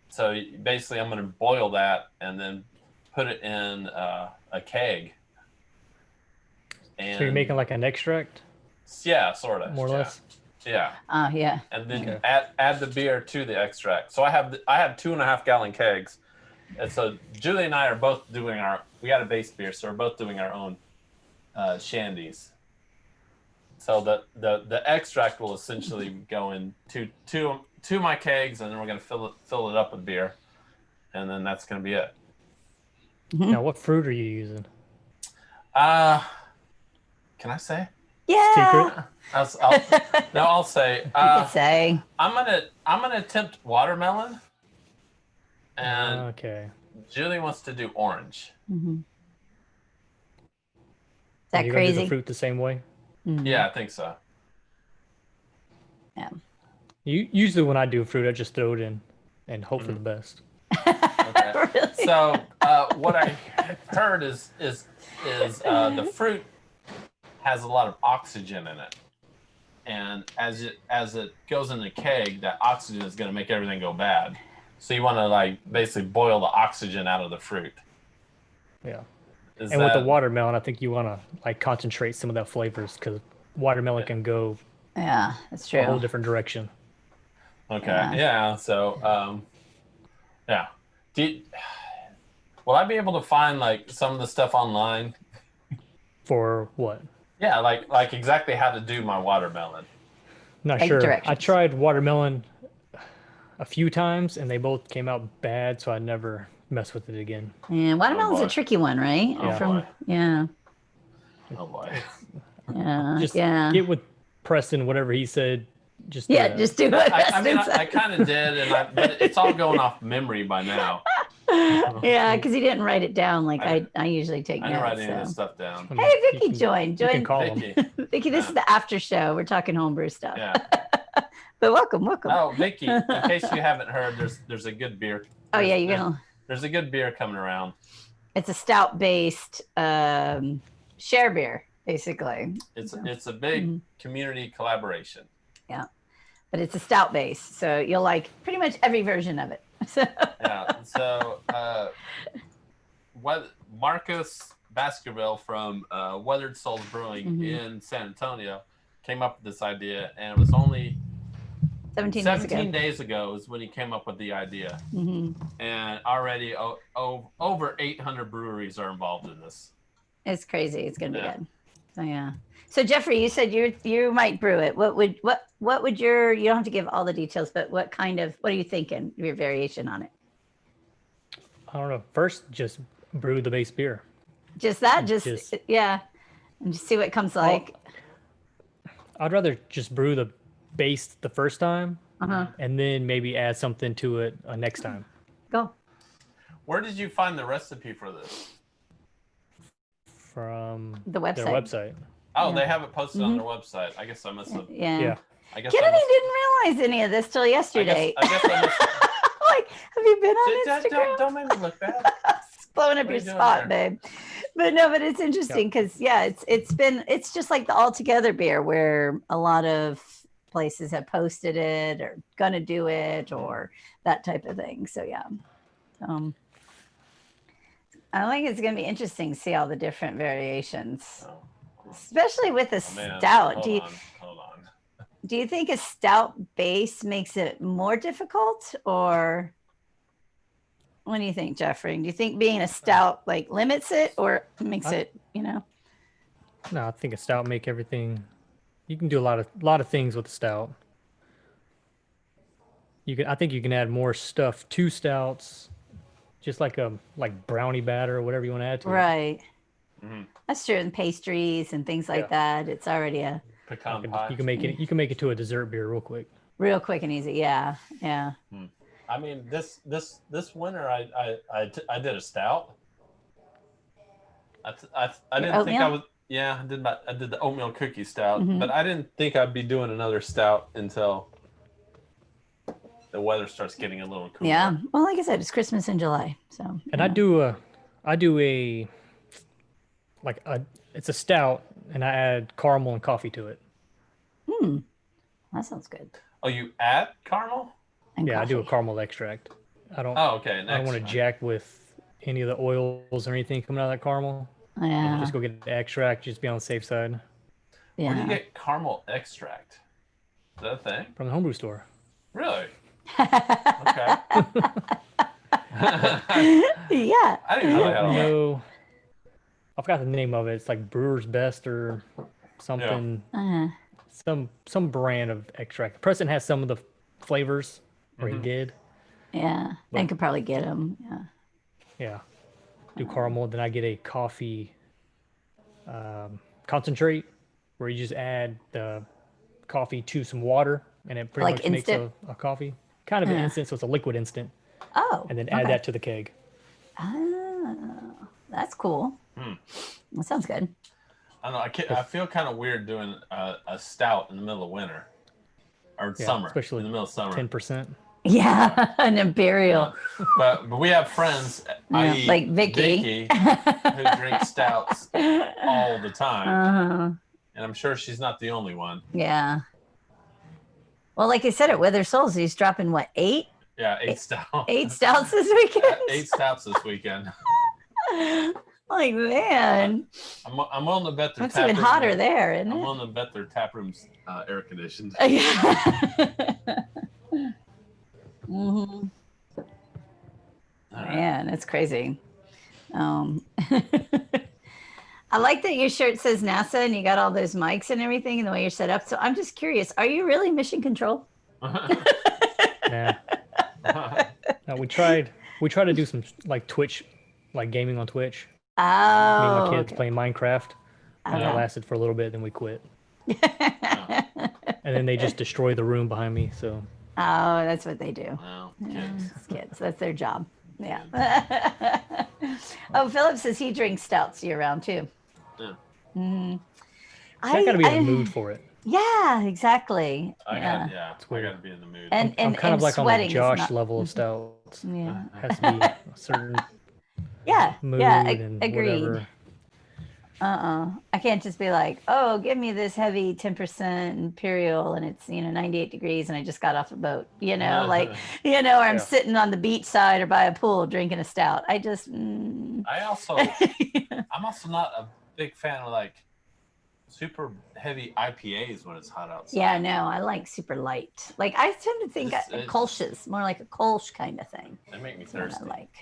B: So basically, I'm going to boil that and then put it in a keg. And
F: so you're making like an extract?
B: Yeah, sort of.
F: More or less.
B: Yeah.
A: Yeah.
B: And then add the beer to the extract. So I have 2.5 gallon kegs, and so Julie and I are both doing we got a base beer, so we're both doing our own shandies. So the extract will essentially go in two of my kegs, and then we're gonna fill it up with beer, and then that's gonna be it.
F: Now, what fruit are you using?
B: Can I say?
A: Yeah.
F: Secret?
B: I'll say.
A: You could say.
B: I'm gonna attempt watermelon, and
F: okay.
B: Julie wants to do orange.
A: Mm-hmm. Is that
F: You're
A: crazy?
F: gonna do the fruit the same way?
A: Mm-hmm.
B: Yeah, I think so.
A: Yeah.
F: Usually when I do fruit, I just throw it in and hope for the best.
B: Okay.
A: Really?
B: So what I heard is the fruit has a lot of oxygen in it, and as it goes in the keg, that oxygen is going to make everything go bad. So you want to basically boil the oxygen out of the fruit.
F: Yeah. With the watermelon, I think you want to concentrate some of that flavors, because watermelon can go
A: Yeah, that's true.
F: a whole different direction.
B: Okay. Yeah. So yeah. Will I be able to find like some of the stuff online?
F: For what?
B: Yeah, like exactly how to do my watermelon.
F: Not
A: Like
F: sure. I
A: directions.
F: tried watermelon a few times and they both came out bad, so I never messed with it again.
A: And watermelon's a
B: boy.
A: tricky one, right?
B: Oh, boy.
A: Yeah.
B: Oh boy.
A: Yeah.
F: Just
A: yeah.
F: get with Preston, whatever he said. Just
A: Yeah,
F: do
A: just do it.
B: I mean, I kind of did, but it's all going off memory by now.
A: Yeah, because he didn't write it down like
B: I-
A: I usually take
B: I didn't write
A: notes.
B: any of this
A: So.
B: stuff down.
F: I mean,
A: Hey,
F: you
A: Vicky,
F: can-
A: join.
F: You can call him.
B: Vicky.
A: Vicky, this is the after show. We're talking homebrew stuff.
B: Yeah.
A: But welcome.
B: Oh, Vicky, in case you haven't heard, there's a good beer.
A: Oh yeah, you're gonna.
B: There's a good beer coming around.
A: It's a stout based share beer, basically.
B: It's a big community collaboration.
A: But it's a stout base, so you'll like pretty much every version of it.
B: Yeah. So, Marcus Baskerville from Weathered Souls Brewing in San Antonio came up with this idea, and it was only
A: 17
B: days ago is when he came up with the idea,
A: hmm
B: and already over 800 breweries are involved in this.
A: It's crazy. It's gonna be
B: Yeah.
A: good. So yeah. So Jeffrey, you said you might brew it. What would your, you don't have to give all the details, but what are you thinking? Your variation on it?
F: I don't know. First, just brew the base beer.
A: Just that?
F: Just-
A: Yeah. And just see what it comes like.
F: I'd rather just brew the base the first time
A: Uh-huh.
F: and then maybe add something to it next time.
A: Go.
B: Where did you find the recipe for this?
F: From
A: The
F: their
A: website.
F: website.
B: Oh,
A: Yeah.
B: they have it posted on their website. I guess I must have.
A: Yeah.
F: Yeah.
B: I guess
A: Kennedy
B: I must,
A: didn't realize any of this till yesterday.
B: I guess I must.
A: Like, have you been on Instagram?
B: Don't make me look bad.
A: It's blowing up
B: What are
A: your
B: you doing
A: spot,
B: there?
A: babe. But no, but it's interesting because it's just like the all together beer where a lot of places have posted it or gonna do it or that type of thing. So yeah. I think it's gonna be interesting to see all the different variations.
B: Oh,
A: Especially with a
B: man.
A: stout.
B: Hold on.
A: Do you think a stout base makes it more difficult, or what do you think, Jeffrey? Do you think being a stout like limits it or makes it,
F: No, I think a stout make everything. You can do a lot of things with a stout. I think you can add more stuff to stouts, just like brownie batter or whatever you want to add to it.
A: right?
B: Mhm.
A: That's true. And pastries and things like that. It's already a
B: Pecan
F: You
B: pie.
F: can make it. You can make it to a dessert beer real quick.
A: real quick and easy. Yeah. Yeah.
B: I mean, this winter I did a stout. I didn't think I
A: Oatmeal?
B: was. Yeah, I did the oatmeal cookie stout,
A: Mhm.
B: but I didn't think I'd be doing another stout until the weather starts getting a little cooler.
A: Yeah. Well, like I said, it's Christmas in July. So,
F: And
A: yeah.
F: I do a it's a stout, and I add caramel and coffee to it.
A: That sounds good.
B: Oh, you add caramel?
A: And
F: Yeah, I do a
A: coffee.
F: caramel extract. I don't.
B: Oh, okay.
F: I don't want to
B: Next.
F: jack with any of the oils or anything coming out of that caramel.
A: Yeah.
F: Just go get the extract. Just be on the safe side
B: Where do you
A: Yeah.
B: get caramel extract? Is that a thing?
F: from the homebrew store.
B: Really?
A: Yeah.
B: I didn't know they had all that.
F: No, I forgot the name of it. It's like Brewer's Best or something.
A: Uh,
F: Some brand of extract. Preston has some of the flavors, or
B: Mm-hmm.
F: he did.
A: yeah. I could probably get them. Yeah.
F: Yeah. Do caramel. Then I get a coffee concentrate where you just add the coffee to some water and it pretty
A: Like
F: much makes
A: instant?
F: a coffee. Kind of an
A: Yeah.
F: instant, so it's a liquid instant.
A: Oh.
F: And then add
A: okay.
F: that to the keg.
A: Oh, that's cool. That sounds good.
B: I don't know. I feel kind of weird doing a stout in the middle of winter or
F: Yeah,
B: summer,
F: especially
B: in the middle of summer.
F: 10%.
A: Yeah. An imperial.
B: But we have friends, i.e.,
A: like Vicky.
B: who drink stouts all the time,
A: Uh-huh.
B: and I'm sure she's not the only one.
A: Yeah. Well, like I said, at Weather Souls, he's dropping what, eight
B: Yeah, 8 stouts.
A: stouts this weekend?
B: 8 stouts this weekend.
A: Like, man,
B: I'm willing to bet their
A: that's
B: tap
A: even
B: room-
A: hotter there, isn't
B: I'm
A: it?
B: willing to bet their tap room's air conditioned.
A: hmm Man, that's crazy. I like that your shirt says NASA and you got all those mics and everything and the way you're set up. So I'm just curious, are you really mission control?
F: Yeah. No, we tried to do some like Twitch, like gaming on Twitch.
A: Oh,
F: Me and my kids playing Minecraft. And that
A: Okay.
F: lasted for a little bit, then we quit. And then they just destroyed the room behind me. So
A: Oh, that's what they do.
B: Well,
A: Yeah,
B: kids.
A: it's kids. That's their job. Yeah. Oh, Philip says he drinks stouts year round too.
B: Yeah.
A: Mhm.
F: I got to be in the mood for it.
A: Yeah, exactly.
B: I
A: Yeah.
B: got, yeah, I
F: weird.
B: got to be in the mood.
A: And
F: I'm kind of like on the
A: sweating is
F: Josh
A: not-
F: level of stouts.
A: Yeah.
F: Has to be a certain
A: Yeah.
F: mood
A: Yeah.
F: and
A: Agreed.
F: whatever.
A: I can't just be like, oh, give me this heavy 10% imperial and it's 98 degrees and I just got off a boat, like or I'm
F: Yeah.
A: sitting on the beach side or by a pool drinking a stout. I just
B: I'm also not a big fan of like super heavy IPAs when it's hot outside.
A: yeah, no, I like super light. Like I tend to think
B: It's-
A: Kolsch's more like a Kolsch kind of thing.
B: They make me
A: That's what I
B: thirsty.
A: like,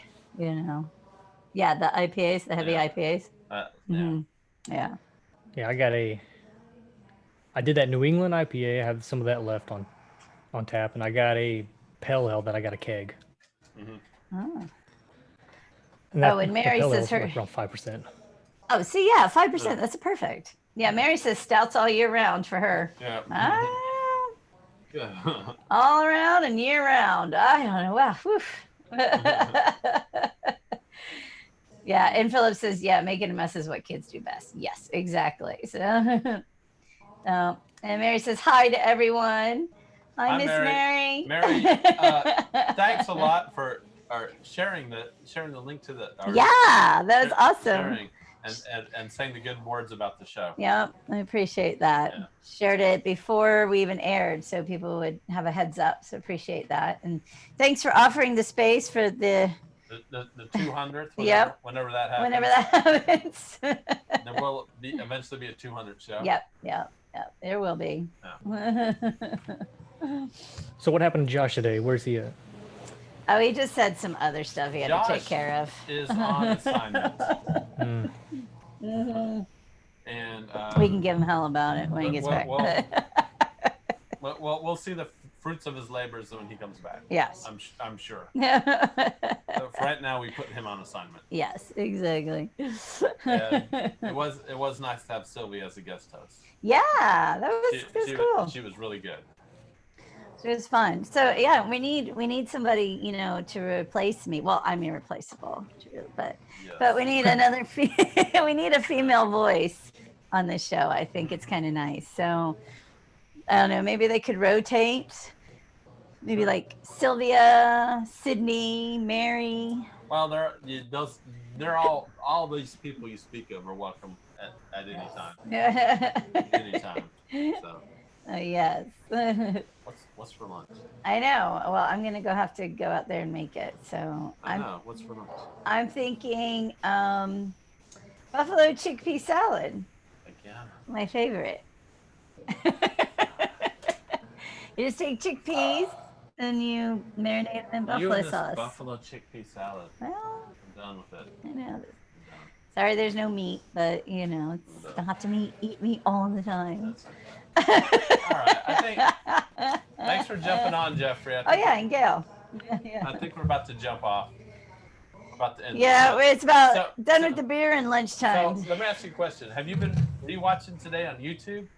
A: Yeah, the IPAs, the heavy
B: Yeah.
A: IPAs.
B: Yeah.
A: Mhm. Yeah.
F: Yeah, I did that New England IPA. I have some of that left on tap, and I got a pale ale that I got a keg.
A: Oh.
F: And
A: Oh, and Mary
F: pale
A: says
F: ale's
A: her-
F: like around 5%.
A: Oh, see, yeah, 5%. That's perfect. Yeah, Mary says stouts all year round for her.
B: Yeah.
A: Ah,
B: Yeah.
A: all around and year round. I don't know. Wow. Whew. Yeah, and Philip says, yeah, making a mess is what kids do best. Yes, exactly. So, and Mary says, hi to everyone. Hi,
B: Hi,
A: Miss
B: Mary.
A: Mary.
B: Mary, thanks a lot for sharing the link to the
A: Yeah, that was awesome.
B: sharing and saying the good words about the show.
A: Yep, I appreciate that.
B: Yeah.
A: Shared it before we even aired, so people would have a heads up. So appreciate that, and thanks for offering the space for the
B: The 200th,
A: Yep.
B: whenever that happens.
A: whenever that happens.
B: There will eventually be a 200 show.
A: Yep, there will be.
F: So what happened to Josh today? Where's he at?
A: Oh, he just said some other stuff he had to take
B: Josh
A: care of.
B: Is on assignment.
F: Mm.
B: And
A: We can give him hell about it when he gets back.
B: we'll see the fruits of his labors when he comes back.
A: Yes.
B: I'm sure. But for right now, we put him on assignment.
A: Yes, exactly.
B: And it was nice to have Sylvia as a guest host.
A: Yeah, that was cool.
B: She was really good.
A: It was fun. So yeah, we need somebody, to replace me. Well, I'm irreplaceable, true, but
B: Yes.
A: we need another. We need a female voice on this show. I think it's kind of nice. So I don't know. Maybe they could rotate. Maybe like Sylvia, Sydney, Mary.
B: Well, they're all these people you speak of are welcome at any time. Anytime. So
A: Yes.
B: what's for lunch?
A: I know. Well, I'm gonna have to go out there and make it. So
B: I know. What's for lunch?
A: I'm thinking buffalo chickpea salad,
B: Again.
A: my favorite. You just take chickpeas and you marinate them in
B: You
A: buffalo
B: and this
A: sauce.
B: buffalo chickpea salad.
A: Well,
B: I'm done with it.
A: I know.
B: I'm done.
A: Sorry, there's no meat, but it's don't have to eat meat all the time.
B: That's all right. I think. Thanks for jumping on, Jeffrey.
A: Oh yeah, and Gail. Yeah.
B: I think we're about to jump off. We're about to end.
A: Yeah, it's about
B: So-
A: done
B: so-
A: with the beer and
B: So
A: lunchtime.
B: let me ask you a question. Have you been rewatching today on YouTube?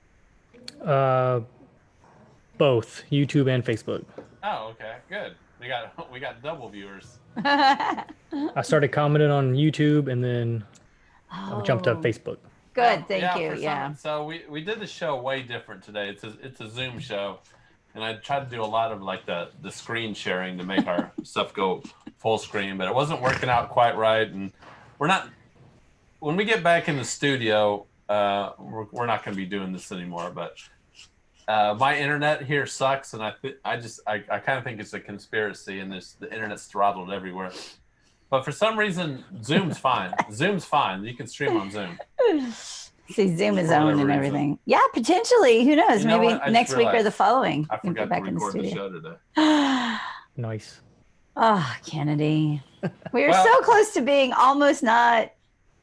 F: Both YouTube and Facebook.
B: Oh, okay, good. We got double viewers.
F: I started commenting on YouTube and then I jumped to
A: Oh,
F: Facebook.
A: Good, thank
B: Yeah,
A: you.
B: for
A: Yeah.
B: some- so we did the show way different today. It's a Zoom show, and I tried to do a lot of like the screen sharing to make our stuff go full screen, but it wasn't working out quite right. And we're not. When we get back in the studio, we're not going to be doing this anymore. But my internet here sucks, and I kind of think it's a conspiracy, and the internet's throttled everywhere. But for some reason, Zoom's fine. Zoom's fine. You can stream on Zoom.
A: See, Zoom is
B: For
A: on
B: whatever
A: and
B: reason.
A: everything. Yeah, potentially. Who knows?
B: You know
A: Maybe
B: what? I just
A: next week or
B: realized
A: the following.
B: I
A: we can
B: forgot
A: get back
B: to
A: in the
B: record the
A: studio.
B: show today.
F: Nice.
A: Oh, Kennedy. We were
B: Well-
A: so close to being almost not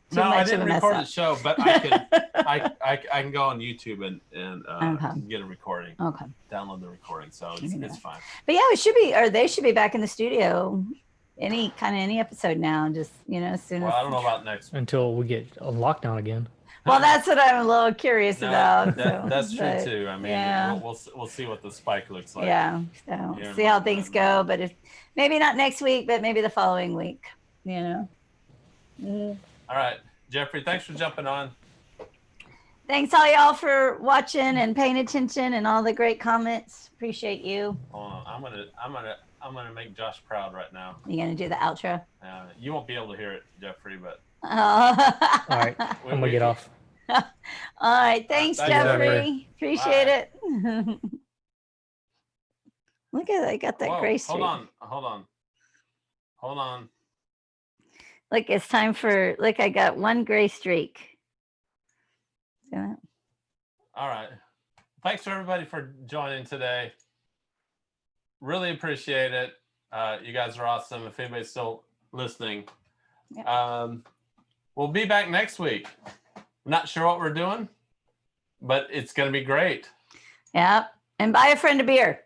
A: too
B: No, I
A: much of
B: didn't
A: a mess
B: record the
A: up.
B: show, but I can I can go on YouTube and
A: Okay.
B: get a recording,
A: Okay.
B: download the recording, so
A: You can do
B: it's
A: that.
B: fine.
A: But yeah, it should be, or they should be back in the studio any episode now, just, as soon
B: Well,
A: as.
B: I don't know about next week.
F: Until we get a lockdown again.
A: Well, that's what I'm a little curious
B: No,
A: about.
B: that's
A: so,
B: true
A: but,
B: too. I mean,
A: yeah.
B: we'll see what the spike looks like.
A: Yeah. So
B: Here in
A: see how
B: Montana.
A: things go, but if maybe not next week, but maybe the following week, Mhm.
B: All right, Jeffrey, thanks for jumping on.
A: Thanks all y'all for watching and paying attention and all the great comments. Appreciate you.
B: Hold on, I'm gonna make Josh proud right now.
A: You gonna do the outro?
B: You won't be able to hear it, Jeffrey, but
F: All right, I'm gonna get off.
A: All right. Thanks,
B: Thanks,
A: Jeffrey.
F: Jeffrey.
A: Appreciate
B: Bye.
A: it. Look at I got that
B: whoa,
A: gray streak.
B: hold on.
A: Look, it's time for I got one gray streak. See that?
B: All right. Thanks for everybody for joining today. Really appreciate it. You guys are awesome. If anybody's still listening, we'll be back next week. I'm not sure what we're doing, but it's going to be great.
A: Yeah. And buy a friend a beer.